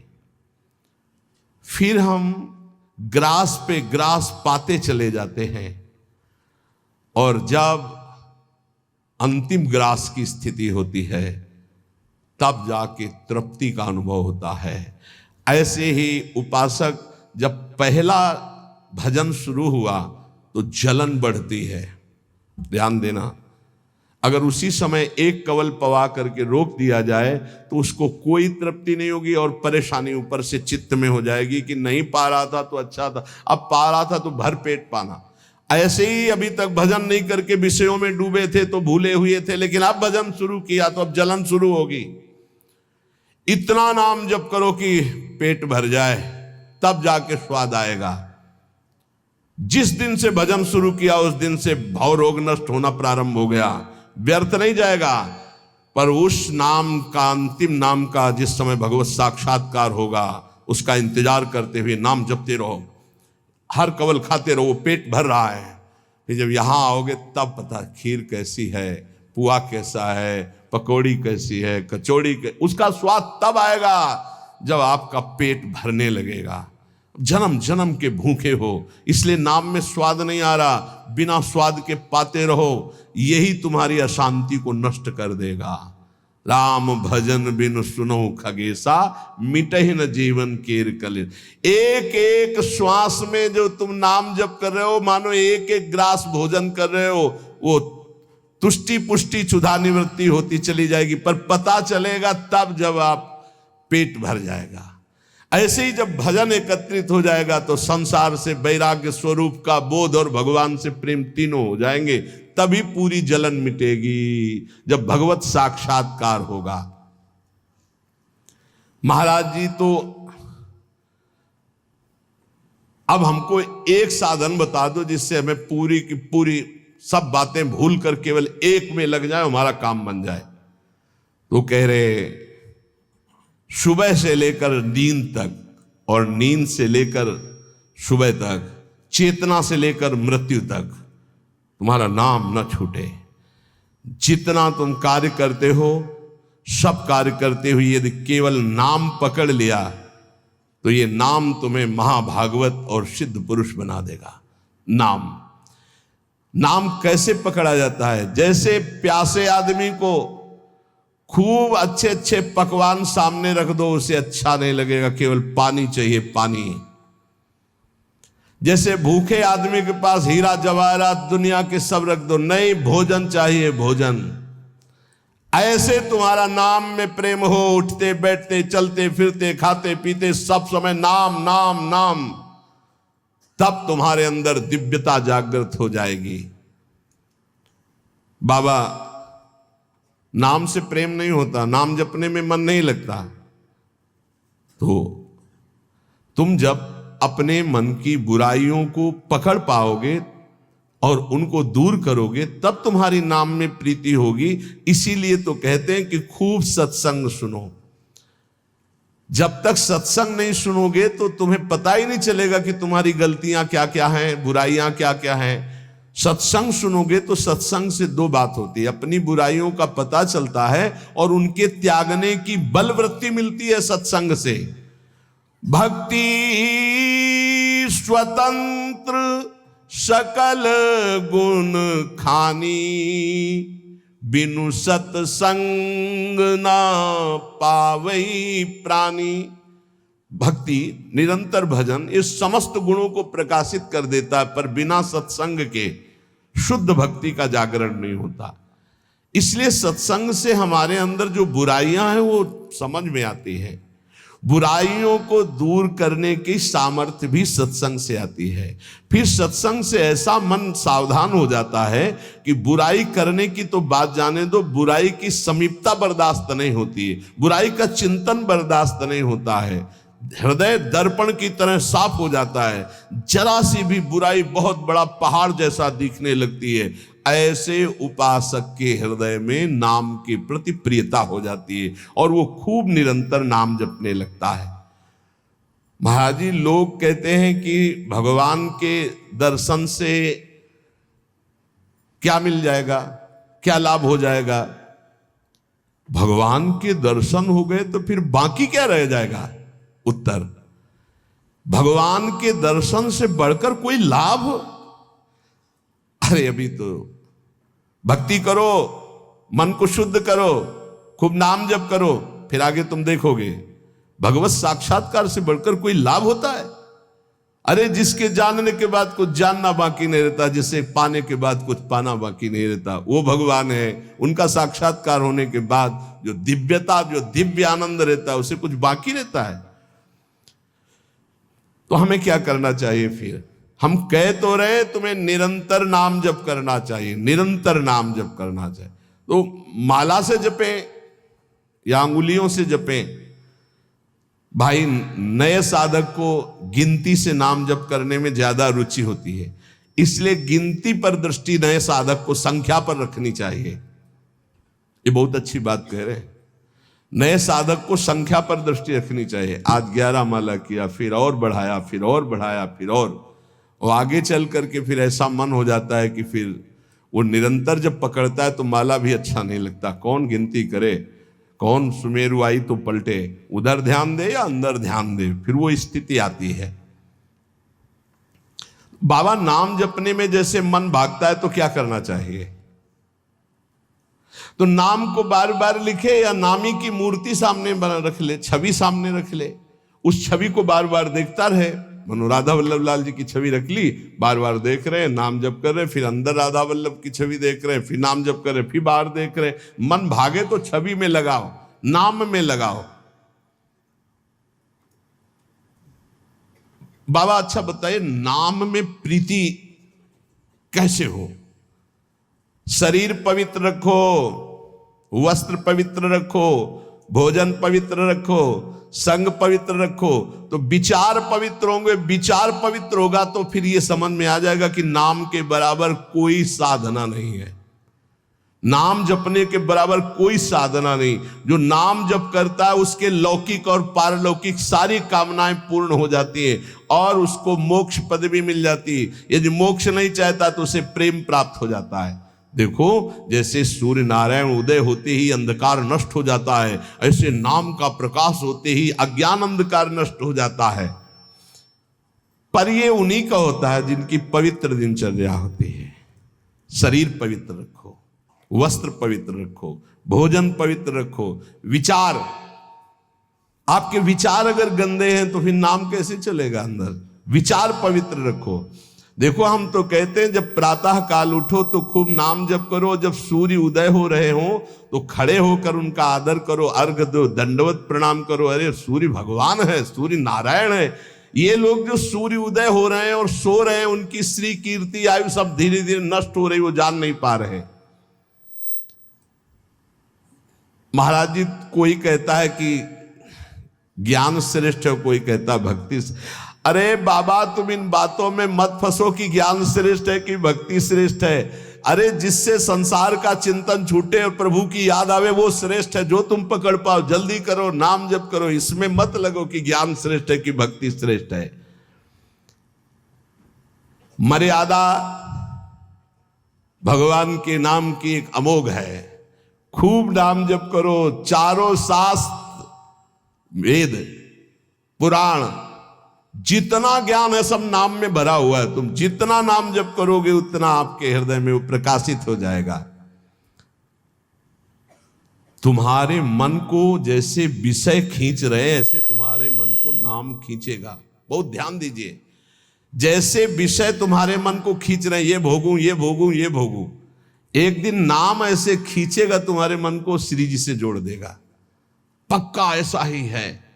फिर हम ग्रास पे ग्रास पाते चले जाते हैं, और जब अंतिम ग्रास की स्थिति होती है तब जाके तृप्ति का अनुभव होता है। ऐसे ही उपासक, जब पहला भजन शुरू हुआ तो जलन बढ़ती है। ध्यान देना, अगर उसी समय एक कवल पवा करके रोक दिया जाए तो उसको कोई तृप्ति नहीं होगी, और परेशानी ऊपर से चित्त में हो जाएगी कि नहीं पा रहा था तो अच्छा था, अब पा रहा था तो भर पेट पाना। ऐसे ही अभी तक भजन नहीं करके विषयों में डूबे थे तो भूले हुए थे, लेकिन अब भजन शुरू किया तो अब जलन शुरू होगी। इतना नाम जप करो कि पेट भर जाए, तब जाके स्वाद आएगा। जिस दिन से भजन शुरू किया उस दिन से भव रोग नष्ट होना प्रारंभ हो गया। व्यर्थ नहीं जाएगा, पर उस नाम का, अंतिम नाम का, जिस समय भगवत साक्षात्कार होगा उसका इंतजार करते हुए नाम जपते रहो, हर कवल खाते रहो, पेट भर रहा है। फिर जब यहां आओगे तब पता खीर कैसी है, पुआ कैसा है, पकौड़ी कैसी है, कचौड़ी उसका स्वाद तब आएगा जब आपका पेट भरने लगेगा। जन्म जन्म के भूखे हो, इसलिए नाम में स्वाद नहीं आ रहा, बिना स्वाद के पाते रहो, यही तुम्हारी अशांति को नष्ट कर देगा। राम भजन बिनु सुनो खगेसा, मिटहि न जीवन केर कलेश। एक एक श्वास में जो तुम नाम जप कर रहे हो, मानो एक एक ग्रास भोजन कर रहे हो, वो तुष्टि पुष्टि क्षुधा निवृत्ति होती चली जाएगी, पर पता चलेगा तब जब आप पेट भर जाएगा। ऐसे ही जब भजन एकत्रित हो जाएगा तो संसार से वैराग्य स्वरूप का बोध और भगवान से प्रेम तीनों हो जाएंगे, तभी पूरी जलन मिटेगी, जब भगवत साक्षात्कार होगा। महाराज जी तो अब हमको एक साधन बता दो जिससे हमें पूरी की पूरी सब बातें भूल कर केवल एक में लग जाए, हमारा काम बन जाए। तो कह रहे सुबह से लेकर नींद तक और नींद से लेकर सुबह तक, चेतना से लेकर मृत्यु तक तुम्हारा नाम न छूटे। जितना तुम कार्य करते हो, सब कार्य करते हुए यदि केवल नाम पकड़ लिया तो ये नाम तुम्हें महाभागवत और सिद्ध पुरुष बना देगा। नाम कैसे पकड़ा जाता है? जैसे प्यासे आदमी को खूब अच्छे अच्छे पकवान सामने रख दो, उसे अच्छा नहीं लगेगा, केवल पानी चाहिए, पानी। जैसे भूखे आदमी के पास हीरा जवाहरात दुनिया के सब रख दो, नहीं, भोजन चाहिए, भोजन। ऐसे तुम्हारा नाम में प्रेम हो, उठते बैठते चलते फिरते खाते पीते सब समय नाम नाम नाम, तब तुम्हारे अंदर दिव्यता जागृत हो जाएगी। बाबा, नाम से प्रेम नहीं होता, नाम जपने में मन नहीं लगता। तो तुम जब अपने मन की बुराइयों को पकड़ पाओगे और उनको दूर करोगे, तब तुम्हारी नाम में प्रीति होगी। इसीलिए तो कहते हैं कि खूब सत्संग सुनो। जब तक सत्संग नहीं सुनोगे तो तुम्हें पता ही नहीं चलेगा कि तुम्हारी गलतियां क्या क्या हैं, बुराइयां क्या क्या हैं। सत्संग सुनोगे तो सत्संग से दो बात होती है, अपनी बुराइयों का पता चलता है और उनके त्यागने की बलवृत्ति मिलती है सत्संग से। भक्ति स्वतंत्र सकल गुण खानी, बिनु सत्संग ना पावई प्राणी। भक्ति, निरंतर भजन इस समस्त गुणों को प्रकाशित कर देता है, पर बिना सत्संग के शुद्ध भक्ति का जागरण नहीं होता। इसलिए सत्संग से हमारे अंदर जो बुराइयां हैं वो समझ में आती है। बुराइयों को दूर करने की सामर्थ्य भी सत्संग से आती है। फिर सत्संग से ऐसा मन सावधान हो जाता है कि बुराई करने की तो बात जाने दो, बुराई की समीपता बर्दाश्त नहीं होती है, बुराई का चिंतन बर्दाश्त नहीं होता है। हृदय दर्पण की तरह साफ हो जाता है, जरा सी भी बुराई बहुत बड़ा पहाड़ जैसा दिखने लगती है। ऐसे उपासक के हृदय में नाम के प्रति प्रियता हो जाती है और वो खूब निरंतर नाम जपने लगता है। महाराज जी, लोग कहते हैं कि भगवान के दर्शन से क्या मिल जाएगा, क्या लाभ हो जाएगा? भगवान के दर्शन हो गए तो फिर बाकी क्या रह जाएगा? उत्तर, भगवान के दर्शन से बढ़कर कोई लाभ? अरे अभी तो भक्ति करो, मन को शुद्ध करो, खूब नाम जप करो, फिर आगे तुम देखोगे भगवत साक्षात्कार से बढ़कर कोई लाभ होता है? अरे जिसके जानने के बाद कुछ जानना बाकी नहीं रहता, जिसे पाने के बाद कुछ पाना बाकी नहीं रहता, वो भगवान है। उनका साक्षात्कार होने के बाद जो दिव्यता, जो दिव्य आनंद रहता है, उसे कुछ बाकी रहता है। तो हमें क्या करना चाहिए? फिर हम कह तो रहे तुम्हें निरंतर नाम जप करना चाहिए, निरंतर नाम जप करना चाहिए। तो माला से जपें या अंगुलियों से जपें? भाई, नए साधक को गिनती से नाम जप करने में ज्यादा रुचि होती है, इसलिए गिनती पर दृष्टि नए साधक को संख्या पर रखनी चाहिए। ये बहुत अच्छी बात कह रहे हैं। नए साधक को संख्या पर दृष्टि रखनी चाहिए। आज 11 माला किया, फिर और बढ़ाया, फिर और बढ़ाया, फिर और आगे चल करके फिर ऐसा मन हो जाता है कि फिर वो निरंतर जब पकड़ता है तो माला भी अच्छा नहीं लगता। कौन गिनती करे, कौन सुमेरु आई तो पलटे, उधर ध्यान दे या अंदर ध्यान दे, फिर वो स्थिति आती है। बाबा, नाम जपने में जैसे मन भागता है तो क्या करना चाहिए? तो नाम को बार बार लिखे या नामी की मूर्ति सामने बना रख ले, छवि सामने रख ले, उस छवि को बार बार देखता रहे। मनो राधा वल्लभ लाल जी की छवि रख ली, बार बार देख रहे, नाम जप कर रहे, फिर अंदर राधा वल्लभ की छवि देख रहे, फिर नाम जप कर रहे, फिर बाहर देख रहे। मन भागे तो छवि में लगाओ, नाम में लगाओ। बाबा अच्छा बताइए, नाम में प्रीति कैसे हो? शरीर पवित्र रखो, वस्त्र पवित्र रखो, भोजन पवित्र रखो, संग पवित्र रखो, तो विचार पवित्र होंगे। विचार पवित्र होगा तो फिर ये समझ में आ जाएगा कि नाम के बराबर कोई साधना नहीं है। नाम जपने के बराबर कोई साधना नहीं। जो नाम जप करता है उसके लौकिक और पारलौकिक सारी कामनाएं पूर्ण हो जाती हैं और उसको मोक्ष पदवी मिल जाती है। यदि मोक्ष नहीं चाहता तो उसे प्रेम प्राप्त हो जाता है। देखो, जैसे सूर्य नारायण उदय होते ही अंधकार नष्ट हो जाता है, ऐसे नाम का प्रकाश होते ही अज्ञान अंधकार नष्ट हो जाता है। पर ये उन्हीं का होता है जिनकी पवित्र दिनचर्या होती है। शरीर पवित्र रखो, वस्त्र पवित्र रखो, भोजन पवित्र रखो, विचार, आपके विचार अगर गंदे हैं तो फिर नाम कैसे चलेगा अंदर? विचार पवित्र रखो। देखो, हम तो कहते हैं जब प्रातः काल उठो तो खूब नाम जप करो, जब सूर्य उदय हो रहे हो तो खड़े होकर उनका आदर करो, अर्घ दो, दंडवत प्रणाम करो। अरे सूर्य भगवान है, सूर्य नारायण है। ये लोग जो सूर्य उदय हो रहे हैं और सो रहे हैं, उनकी श्री कीर्ति आयु सब धीरे धीरे नष्ट हो रही, वो जान नहीं पा रहे। महाराज जी, कोई कहता है कि ज्ञान श्रेष्ठ है, कोई कहता है भक्ति। अरे बाबा, तुम इन बातों में मत फंसो कि ज्ञान श्रेष्ठ है कि भक्ति श्रेष्ठ है। अरे जिससे संसार का चिंतन छूटे और प्रभु की याद आवे वो श्रेष्ठ है। जो तुम पकड़ पाओ जल्दी करो, नाम जप करो। इसमें मत लगो कि ज्ञान श्रेष्ठ है कि भक्ति श्रेष्ठ है। मर्यादा भगवान के नाम की एक अमोघ है। खूब नाम जप करो। चारों शास्त्र, वेद, पुराण, जितना ज्ञान है सब नाम में भरा हुआ है। तुम जितना नाम जप करोगे उतना आपके हृदय में वो प्रकाशित हो जाएगा। तुम्हारे मन को जैसे विषय खींच रहे हैं, ऐसे तुम्हारे मन को नाम खींचेगा। बहुत ध्यान दीजिए, जैसे विषय तुम्हारे मन को खींच रहे हैं, ये भोगूं, ये भोगूं, ये भोगूं, एक दिन नाम ऐसे खींचेगा तुम्हारे मन को, श्री जी से जोड़ देगा। पक्का ऐसा ही है।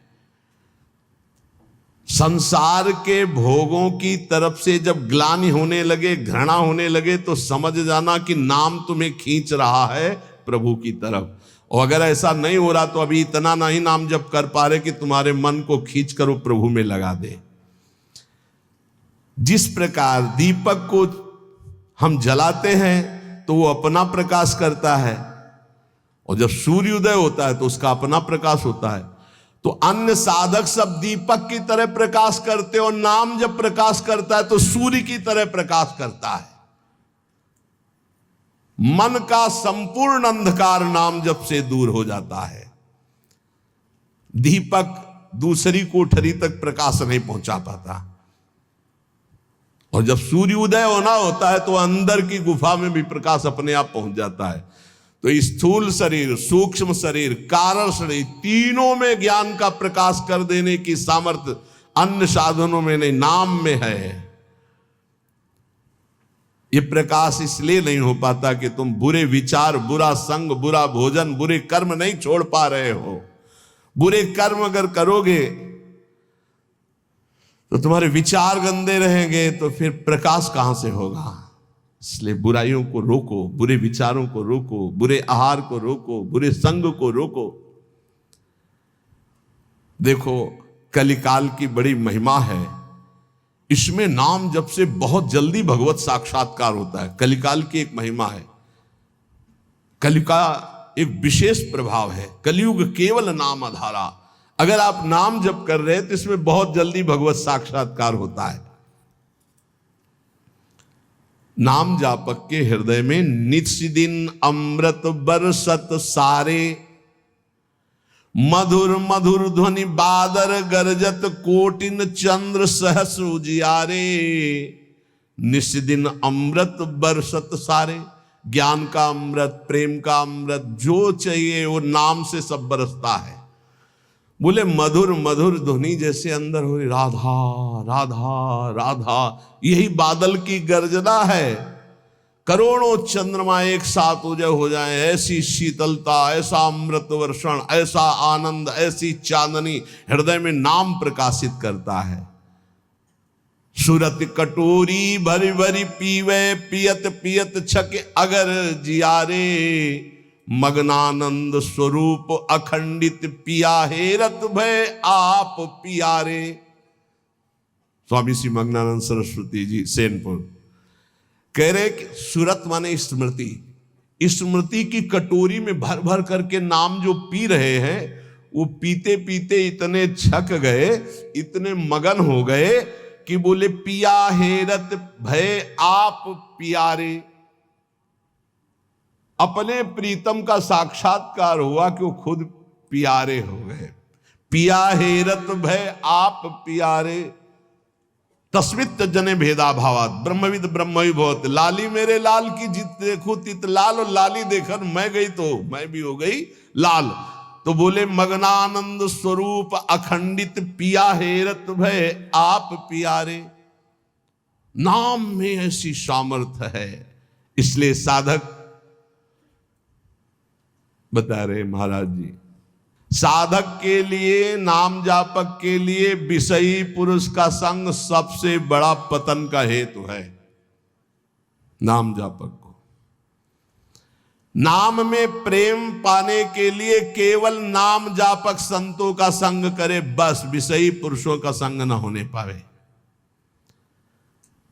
संसार के भोगों की तरफ से जब ग्लानि होने लगे, घृणा होने लगे, तो समझ जाना कि नाम तुम्हें खींच रहा है प्रभु की तरफ। और अगर ऐसा नहीं हो रहा तो अभी इतना नहीं नाम जप कर पा रहे कि तुम्हारे मन को खींच कर वो प्रभु में लगा दे। जिस प्रकार दीपक को हम जलाते हैं तो वो अपना प्रकाश करता है, और जब सूर्योदय होता है तो उसका अपना प्रकाश होता है। तो अन्य साधक सब दीपक की तरह प्रकाश करते, और नाम जब प्रकाश करता है तो सूर्य की तरह प्रकाश करता है। मन का संपूर्ण अंधकार नाम जप से दूर हो जाता है। दीपक दूसरी कोठरी तक प्रकाश नहीं पहुंचा पाता, और जब सूर्योदय होना होता है तो अंदर की गुफा में भी प्रकाश अपने आप पहुंच जाता है। तो स्थूल शरीर, सूक्ष्म शरीर, कारण शरीर, तीनों में ज्ञान का प्रकाश कर देने की सामर्थ्य अन्य साधनों में नहीं, नाम में है। ये प्रकाश इसलिए नहीं हो पाता कि तुम बुरे विचार, बुरा संग, बुरा भोजन, बुरे कर्म नहीं छोड़ पा रहे हो। बुरे कर्म अगर करोगे तो तुम्हारे विचार गंदे रहेंगे, तो फिर प्रकाश कहां से होगा? इसलिए बुराइयों को रोको, बुरे विचारों को रोको, बुरे आहार को रोको, बुरे संग को रोको। देखो, कलिकाल की बड़ी महिमा है। इसमें नाम जप से बहुत जल्दी भगवत साक्षात्कार होता है। कलिकाल की एक महिमा है। कलि का एक विशेष प्रभाव है। कलयुग केवल नाम आधारा। अगर आप नाम जप कर रहे हैं तो इसमें बहुत जल्दी भगवत साक्षात्कार होता है। नाम जापक के हृदय में नित्य दिन अमृत बरसत सारे, मधुर मधुर ध्वनि बादर गरजत, कोटिन चंद्र सहस उजियारे। नित्य दिन अमृत बरसत सारे, ज्ञान का अमृत, प्रेम का अमृत, जो चाहिए वो नाम से सब बरसता है। बोले मधुर मधुर ध्वनि जैसे अंदर हो, राधा राधा राधा, यही बादल की गर्जना है। करोड़ों चंद्रमा एक साथ उदय हो जाए, ऐसी शीतलता, ऐसा अमृत वर्षण, ऐसा आनंद, ऐसी चांदनी हृदय में नाम प्रकाशित करता है। सूरत कटोरी भरी भरी पीवे, पियत पियत छक अगर जियारे, मगनानंद स्वरूप अखंडित पिया हेरत भय आप पियारे। स्वामी श्री मगनानंद सरस्वती जी सेनपुर कह रहे कि सूरत माने स्मृति, स्मृति की कटोरी में भर भर करके नाम जो पी रहे हैं, वो पीते पीते इतने छक गए, इतने मगन हो गए कि बोले पिया हेरत भय आप पियारे। अपने प्रीतम का साक्षात्कार हुआ कि वो खुद प्यारे हो गए। पिया हेरत भय आप प्यारे, तस्मित जने भेदा भावात ब्रह्मविद ब्रह्म बहुत। लाली मेरे लाल की जित देखो तित लाल, और लाली देखकर मैं गई तो मैं भी हो गई लाल। तो बोले मगनानंद स्वरूप अखंडित पिया हेरत भय आप प्यारे। नाम में ऐसी सामर्थ्य है, इसलिए साधक बता रहे महाराज जी, साधक के लिए, नाम जापक के लिए विषयी पुरुष का संग सबसे बड़ा पतन का हेतु है। नाम जापक को नाम में प्रेम पाने के लिए केवल नाम जापक संतों का संग करे, बस विषयी पुरुषों का संग न होने पावे।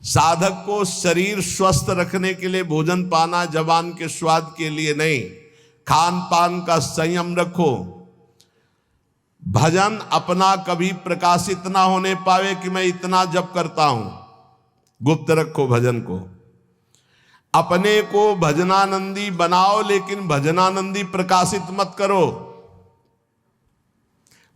साधक को शरीर स्वस्थ रखने के लिए भोजन पाना जबान के स्वाद के लिए नहीं, खान पान का संयम रखो। भजन अपना कभी प्रकाशित ना होने पावे कि मैं इतना जप करता हूं, गुप्त रखो भजन को। अपने को भजनानंदी बनाओ, लेकिन भजनानंदी प्रकाशित मत करो।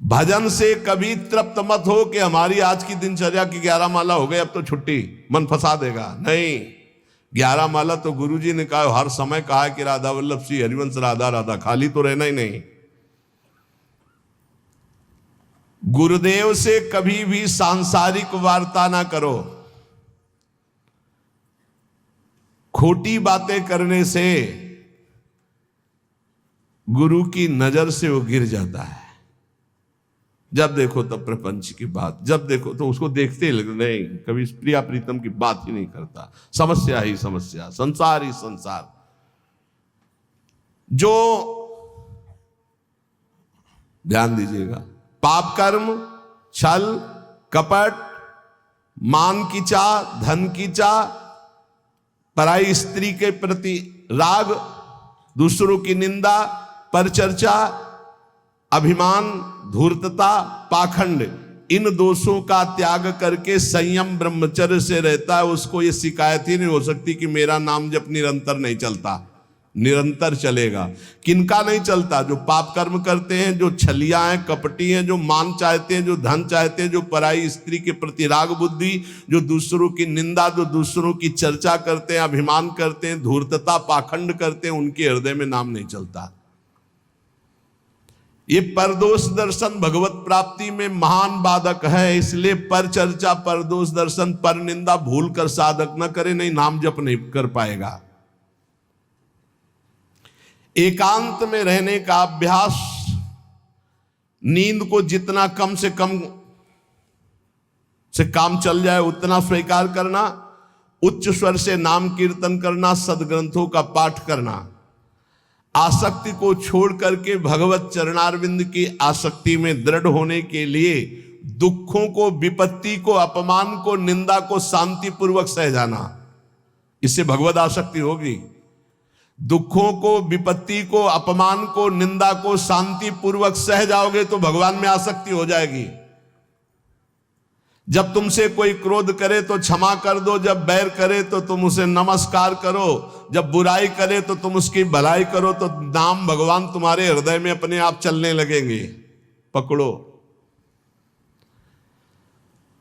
भजन से कभी तृप्त मत हो कि हमारी आज की दिनचर्या की 11 माला हो गई, अब तो छुट्टी, मन फंसा देगा। नहीं, 11 माला तो गुरुजी ने कहा, हर समय कहा है कि राधा वल्लभ श्री हरिवंश राधा राधा, खाली तो रहना ही नहीं। गुरुदेव से कभी भी सांसारिक वार्ता ना करो। खोटी बातें करने से गुरु की नजर से वो गिर जाता है। जब देखो तब प्रपंच की बात, जब देखो तो उसको देखते ही नहीं, कभी प्रिया प्रीतम की बात ही नहीं करता। समस्या ही समस्या, संसार ही संसार। जो ध्यान दीजिएगा, पाप कर्म, छल कपट, मान की चाह, धन की चाह, पराई स्त्री के प्रति राग, दूसरों की निंदा, परचर्चा, अभिमान, धूर्तता, पाखंड, इन दोषों का त्याग करके संयम ब्रह्मचर्य से रहता है, उसको ये शिकायत ही नहीं हो सकती कि मेरा नाम जब निरंतर नहीं चलता। निरंतर चलेगा। किनका नहीं चलता? जो पाप कर्म करते हैं, जो छलिया हैं, कपटी हैं, जो मान चाहते हैं, जो धन चाहते हैं, जो पराई स्त्री के प्रति राग बुद्धि, जो दूसरों की निंदा, जो दूसरों की चर्चा करते हैं, अभिमान करते हैं, धूर्तता, पाखंड करते हैं, उनके हृदय में नाम नहीं चलता। ये परदोष दर्शन भगवत प्राप्ति में महान बाधक है। इसलिए पर चर्चा, परदोष दर्शन, पर निंदा भूल कर साधक न करे, नहीं नाम जप नहीं कर पाएगा। एकांत में रहने का अभ्यास, नींद को जितना कम से कम से काम चल जाए उतना स्वीकार करना, उच्च स्वर से नाम कीर्तन करना, सदग्रंथों का पाठ करना, आसक्ति को छोड़ करके भगवत चरणारविंद की आसक्ति में दृढ़ होने के लिए दुखों को, विपत्ति को, अपमान को, निंदा को शांतिपूर्वक सह जाना, इससे भगवत आसक्ति होगी। दुखों को, विपत्ति को, अपमान को, निंदा को शांतिपूर्वक सह जाओगे तो भगवान में आसक्ति हो जाएगी। जब तुमसे कोई क्रोध करे तो क्षमा कर दो, जब बैर करे तो तुम उसे नमस्कार करो, जब बुराई करे तो तुम उसकी भलाई करो, तो नाम भगवान तुम्हारे हृदय में अपने आप चलने लगेंगे। पकड़ो।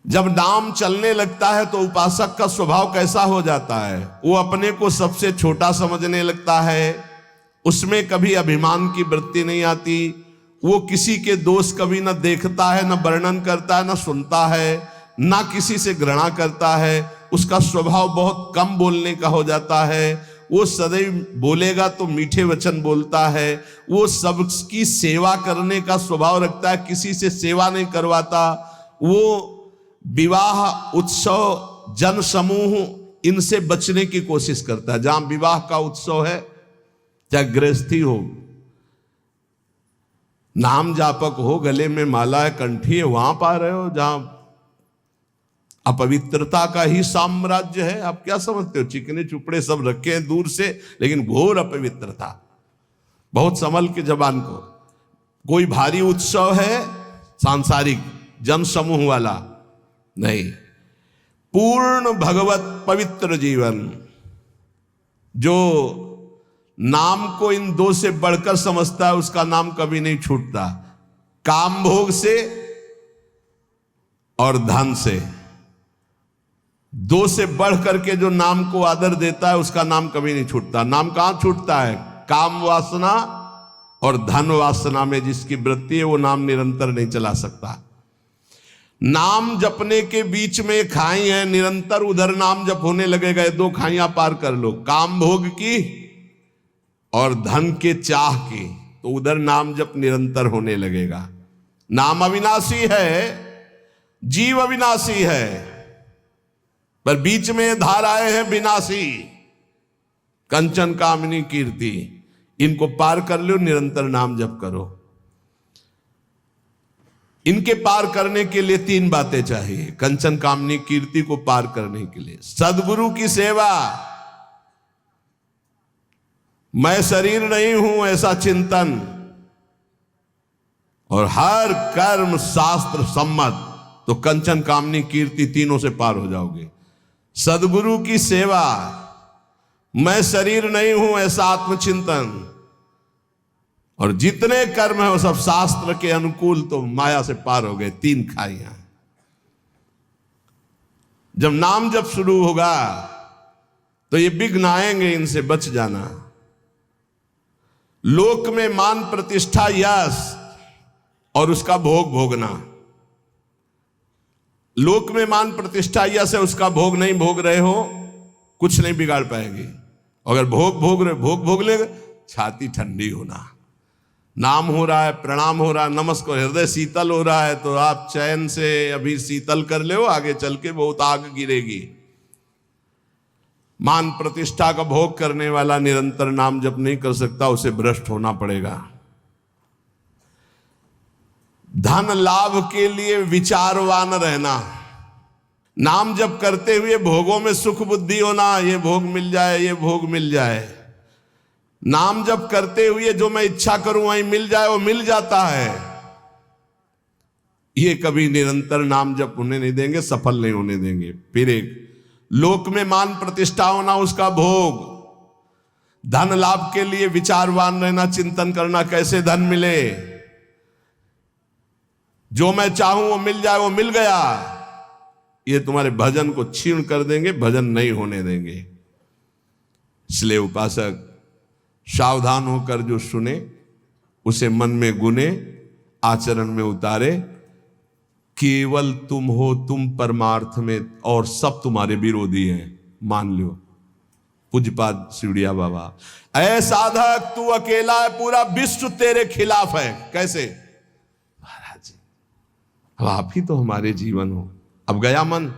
जब नाम चलने लगता है तो उपासक का स्वभाव कैसा हो जाता है? वो अपने को सबसे छोटा समझने लगता है, उसमें कभी अभिमान की वृत्ति नहीं आती, वो किसी के दोष कभी न देखता है, न वर्णन करता है, न सुनता है, ना किसी से घृणा करता है। उसका स्वभाव बहुत कम बोलने का हो जाता है। वो सदैव बोलेगा तो मीठे वचन बोलता है। वो सबकी सेवा करने का स्वभाव रखता है, किसी से सेवा नहीं करवाता। वो विवाह उत्सव जन समूह इनसे बचने की कोशिश करता है। जहां विवाह का उत्सव है, चाहे गृहस्थी हो, नाम जापक हो, गले में माला है, कंठी है, वहां पा रहे हो जहां अपवित्रता का ही साम्राज्य है। आप क्या समझते हो? चिकने चुपड़े सब रखे हैं दूर से, लेकिन घोर अपवित्रता। बहुत संभल के जबान को। कोई भारी उत्सव है सांसारिक जन समूह वाला नहीं, पूर्ण भगवत पवित्र जीवन, जो नाम को इन दो से बढ़कर समझता है, उसका नाम कभी नहीं छूटता। काम भोग से और धन से, दो से बढ़ करके जो नाम को आदर देता है, उसका नाम कभी नहीं छूटता। नाम कहां छूटता है? काम वासना और धन वासना में जिसकी वृत्ति है, वो नाम निरंतर नहीं चला सकता। नाम जपने के बीच में खाई है, निरंतर उधर नाम जप होने लगेगा। दो खाइयां पार कर लो, काम भोग की और धन के चाह की, तो उधर नाम जप निरंतर होने लगेगा। नाम अविनाशी है, जीव अविनाशी है, पर बीच में धाराएं हैं विनाशी। कंचन कामिनी कीर्ति, इनको पार कर लो, निरंतर नाम जप करो। इनके पार करने के लिए तीन बातें चाहिए। कंचन कामनी कीर्ति को पार करने के लिए सदगुरु की सेवा, मैं शरीर नहीं हूं ऐसा चिंतन, और हर कर्म शास्त्र सम्मत, तो कंचन कामनी कीर्ति तीनों से पार हो जाओगे। सदगुरु की सेवा, मैं शरीर नहीं हूं ऐसा आत्मचिंतन, और जितने कर्म है वो सब शास्त्र के अनुकूल, तो माया से पार हो गए। तीन खाइयां। जब नाम जब शुरू होगा तो ये विघ्न आएंगे, इनसे बच जाना। लोक में मान प्रतिष्ठा यश और उसका भोग भोगना। लोक में मान प्रतिष्ठा यश है, उसका भोग नहीं भोग रहे हो, कुछ नहीं बिगाड़ पाएगी। अगर भोग भोग ले, छाती ठंडी होना। नाम हो रहा है, प्रणाम हो रहा है, नमस्कार, हृदय शीतल हो रहा है, तो आप चैन से अभी शीतल कर ले, आगे चल के बहुत आग गिरेगी। मान प्रतिष्ठा का भोग करने वाला निरंतर नाम जप नहीं कर सकता, उसे भ्रष्ट होना पड़ेगा। धन लाभ के लिए विचारवान रहना, नाम जप करते हुए भोगों में सुख बुद्धि होना, ये भोग मिल जाए, ये भोग मिल जाए। नाम जप करते हुए जो मैं इच्छा करूं वहीं मिल जाए, वो मिल जाता है। ये कभी निरंतर नाम जप होने नहीं देंगे, सफल नहीं होने देंगे। फिर एक लोक में मान प्रतिष्ठा होना, उसका भोग। धन लाभ के लिए विचारवान रहना, चिंतन करना कैसे धन मिले। जो मैं चाहूं वो मिल जाए, वो मिल गया, ये तुम्हारे भजन को क्षीण कर देंगे, भजन नहीं होने देंगे। इसलिए उपासक सावधान होकर जो सुने, उसे मन में गुने, आचरण में उतारे। केवल तुम हो, तुम परमार्थ में, और सब तुम्हारे विरोधी हैं, मान लो। पूज्यपाद सिवड़िया बाबा, ऐ साधक तू अकेला है, पूरा विश्व तेरे खिलाफ है। कैसे? महाराज जी, अब आप ही तो हमारे जीवन हो। अब गया मन,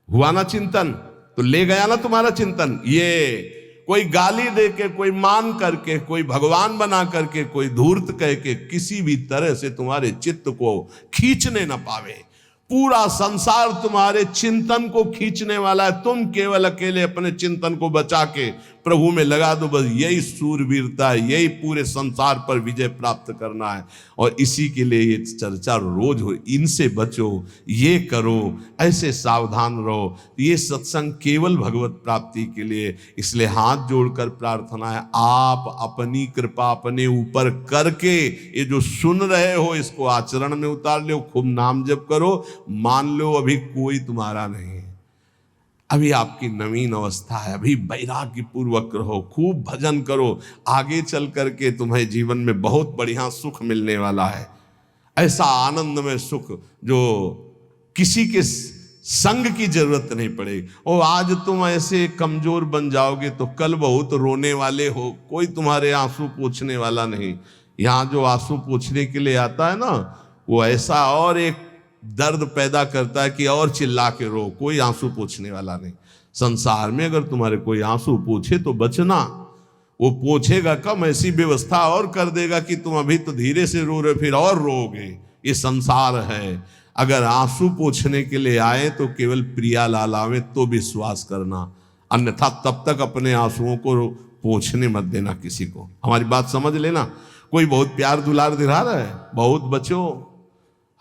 हुआ ना चिंतन, तो ले गया ना तुम्हारा चिंतन। ये कोई गाली दे के, कोई मान करके, कोई भगवान बना करके, कोई धूर्त कह के किसी भी तरह से तुम्हारे चित्त को खींचने न पावे। पूरा संसार तुम्हारे चिंतन को खींचने वाला है। तुम केवल अकेले अपने चिंतन को बचा के प्रभु में लगा दो, बस यही सूरवीरता है, यही पूरे संसार पर विजय प्राप्त करना है। और इसी के लिए ये चर्चा रोज हो। इनसे बचो, ये करो, ऐसे सावधान रहो। ये सत्संग केवल भगवत प्राप्ति के लिए। इसलिए हाथ जोड़कर प्रार्थना है, आप अपनी कृपा अपने ऊपर करके ये जो सुन रहे हो इसको आचरण में उतार लो। खूब नाम जप करो। मान लो अभी कोई तुम्हारा नहीं, अभी आपकी नवीन अवस्था है, अभी वैराग्य पूर्वक रहो, खूब भजन करो। आगे चल करके तुम्हें जीवन में बहुत बढ़िया सुख मिलने वाला है। ऐसा आनंद में सुख जो किसी के संग की जरूरत नहीं पड़ेगी। और आज तुम ऐसे कमजोर बन जाओगे तो कल बहुत रोने वाले हो, कोई तुम्हारे आंसू पोंछने वाला नहीं। यहाँ जो आंसू पोंछने के लिए आता है ना, वो ऐसा और एक दर्द पैदा करता है कि और चिल्ला के रो, कोई आंसू पोंछने वाला नहीं। संसार में अगर तुम्हारे कोई आंसू पोंछे तो बचना, वो पोंछेगा कम, ऐसी व्यवस्था और कर देगा कि तुम अभी तो धीरे से रो रहे फिर और रोगे। ये संसार है। अगर आंसू पोंछने के लिए आए तो केवल प्रियालाल आवे तो विश्वास करना, अन्यथा तब तक अपने आंसुओं को पोंछने मत देना किसी को। हमारी बात समझ लेना। कोई बहुत प्यार दुलार दिला रहा है, बहुत बचो,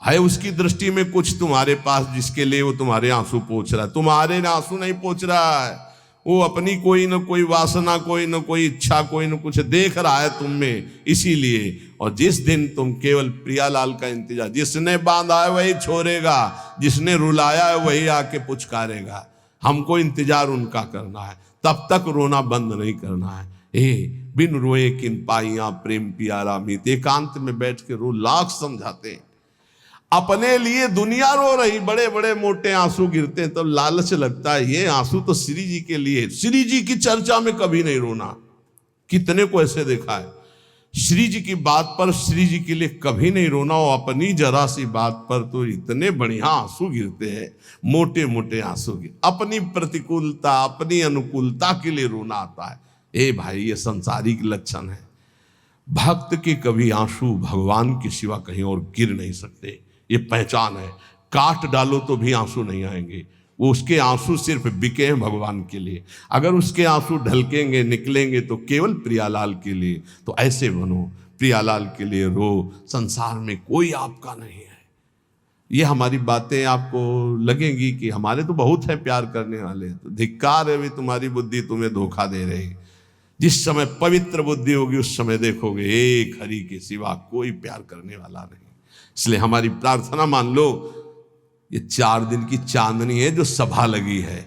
है उसकी दृष्टि में कुछ तुम्हारे पास जिसके लिए वो तुम्हारे आंसू पोंछ रहा है। तुम्हारे आंसू नहीं पोंछ रहा है, वो अपनी कोई न कोई वासना, कोई न कोई इच्छा, कोई न कुछ देख रहा है तुम में, इसीलिए। और जिस दिन तुम केवल प्रियालाल का इंतजार, जिसने बांधा है वही छोड़ेगा, जिसने रुलाया है वही आके पुचकारेगा। हमको इंतजार उनका करना है, तब तक रोना बंद नहीं करना है। बिन रोए किन पाइया प्रेम प्यारा मीत, एकांत में बैठ के रो, लाख समझाते हैं। अपने लिए दुनिया रो रही, बड़े बड़े मोटे आंसू गिरते हैं, तो लालच लगता है ये आंसू तो श्री जी के लिए। श्री जी की चर्चा में कभी नहीं रोना। कितने को ऐसे देखा है, श्री जी की बात पर, श्री जी के लिए कभी नहीं रोना, और अपनी जरा सी बात पर तो इतने बढ़िया आंसू गिरते हैं, मोटे मोटे आंसू गिर। अपनी प्रतिकूलता, अपनी अनुकूलता के लिए रोना आता है। भाई, ये संसारिक लक्षण है। भक्त के कभी आंसू भगवान के सिवा कहीं और गिर नहीं सकते, ये पहचान है। काट डालो तो भी आंसू नहीं आएंगे, वो उसके आंसू सिर्फ बिके हैं भगवान के लिए। अगर उसके आंसू ढलकेंगे, निकलेंगे तो केवल प्रियालाल के लिए। तो ऐसे बनो, प्रियालाल के लिए रो, संसार में कोई आपका नहीं है। ये हमारी बातें आपको लगेंगी कि हमारे तो बहुत है प्यार करने वाले, तो धिक्कार है भी तुम्हारी बुद्धि तुम्हें धोखा दे रही। जिस समय पवित्र बुद्धि होगी उस समय देखोगे एक हरि के सिवा कोई प्यार करने वाला नहीं। इसलिए हमारी प्रार्थना मान लो, ये 4 दिन की चांदनी है जो सभा लगी है,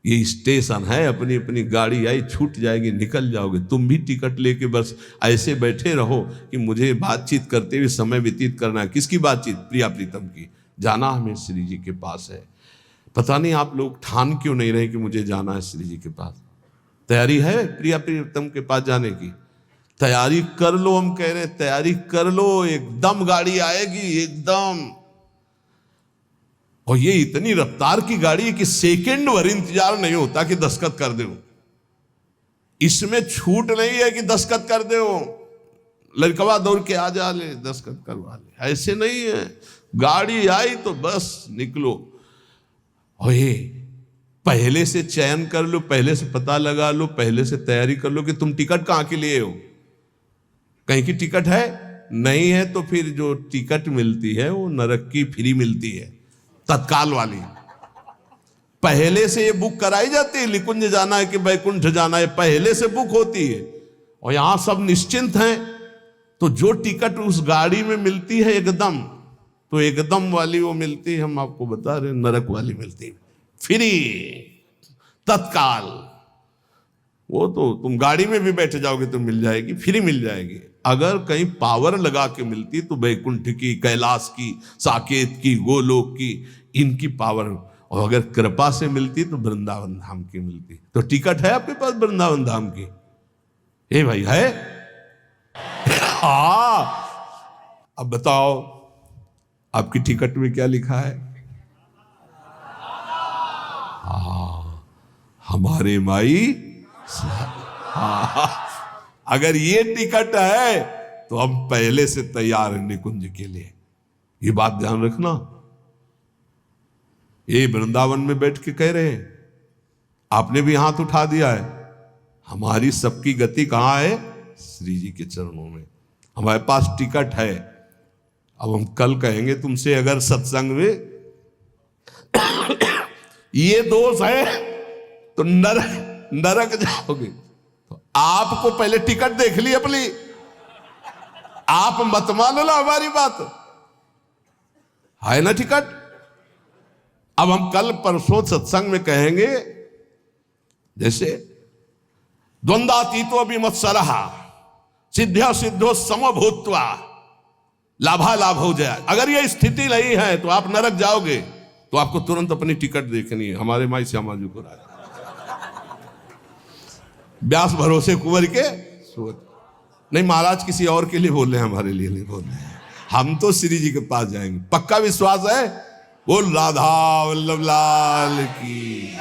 ये स्टेशन है। अपनी अपनी गाड़ी आई, छूट जाएगी, निकल जाओगे। तुम भी टिकट लेके बस ऐसे बैठे रहो कि मुझे बातचीत करते हुए समय व्यतीत करना है। किसकी बातचीत? प्रिया प्रीतम की। जाना हमें श्री जी के पास है। पता नहीं आप लोग ठान क्यों नहीं रहे कि मुझे जाना है श्री जी के पास। तैयारी है प्रिया प्रीतम के पास जाने की? तैयारी कर लो, हम कह रहे हैं तैयारी कर लो, एकदम गाड़ी आएगी एकदम। और ये इतनी रफ्तार की गाड़ी है कि सेकंड भर इंतजार नहीं होता कि दस्तखत कर दो। इसमें छूट नहीं है कि दस्तखत कर दो, लड़कवा दौड़ के आ जा ले, दस्तखत करवा ले, ऐसे नहीं है। गाड़ी आई तो बस निकलो। और ये पहले से चयन कर लो, पहले से पता लगा लो, पहले से तैयारी कर लो कि तुम टिकट कहाँ के लिए हो। कहीं की टिकट है? नहीं है तो फिर जो टिकट मिलती है वो नरक की फ्री मिलती है, तत्काल वाली। पहले से ये बुक कराई जाती है, निकुंज जाना है कि वैकुंठ जाना है, पहले से बुक होती है। और यहां सब निश्चिंत हैं। तो जो टिकट उस गाड़ी में मिलती है एकदम, तो एकदम वाली वो मिलती है, हम आपको बता रहे, नरक वाली मिलती है फ्री, तत्काल। वो तो तुम गाड़ी में भी बैठ जाओगे तो मिल जाएगी, फ्री मिल जाएगी। अगर कहीं पावर लगा के मिलती तो वैकुंठ की, कैलाश की, साकेत की, गोलोक की, इनकी पावर। और अगर कृपा से मिलती तो वृंदावन धाम की मिलती। तो टिकट है आपके पास वृंदावन धाम की? भाई है? अब बताओ आपकी टिकट में क्या लिखा है? हमारे माई। अगर ये टिकट है तो हम पहले से तैयार हैं निकुंज के लिए। ये बात ध्यान रखना। ये वृंदावन में बैठ के कह रहे हैं, आपने भी हाथ उठा दिया है। हमारी सबकी गति कहां है? श्री जी के चरणों में। हमारे पास टिकट है। अब हम कल कहेंगे तुमसे, अगर सत्संग में ये दोष है तो नरक जाओगे। तो आपको पहले टिकट देख ली अपनी, आप मत मान लो हमारी बात, है ना टिकट। अब हम कल परसों सत्संग में कहेंगे, जैसे द्वंद्वातीतो अभिमत्सरः सिद्ध्या सिद्धो समभूत्वा लाभालाभ हो जाए। अगर ये स्थिति नहीं है तो आप नरक जाओगे। तो आपको तुरंत अपनी टिकट देखनी है। हमारे माई श्यामा जी को राजा व्यास भरोसे कुंवर के सोच नहीं, महाराज किसी और के लिए बोल रहे हैं, हमारे लिए नहीं बोल रहे हैं। हम तो श्री जी के पास जाएंगे, पक्का विश्वास है। बोल राधा वल्लभ लाल की।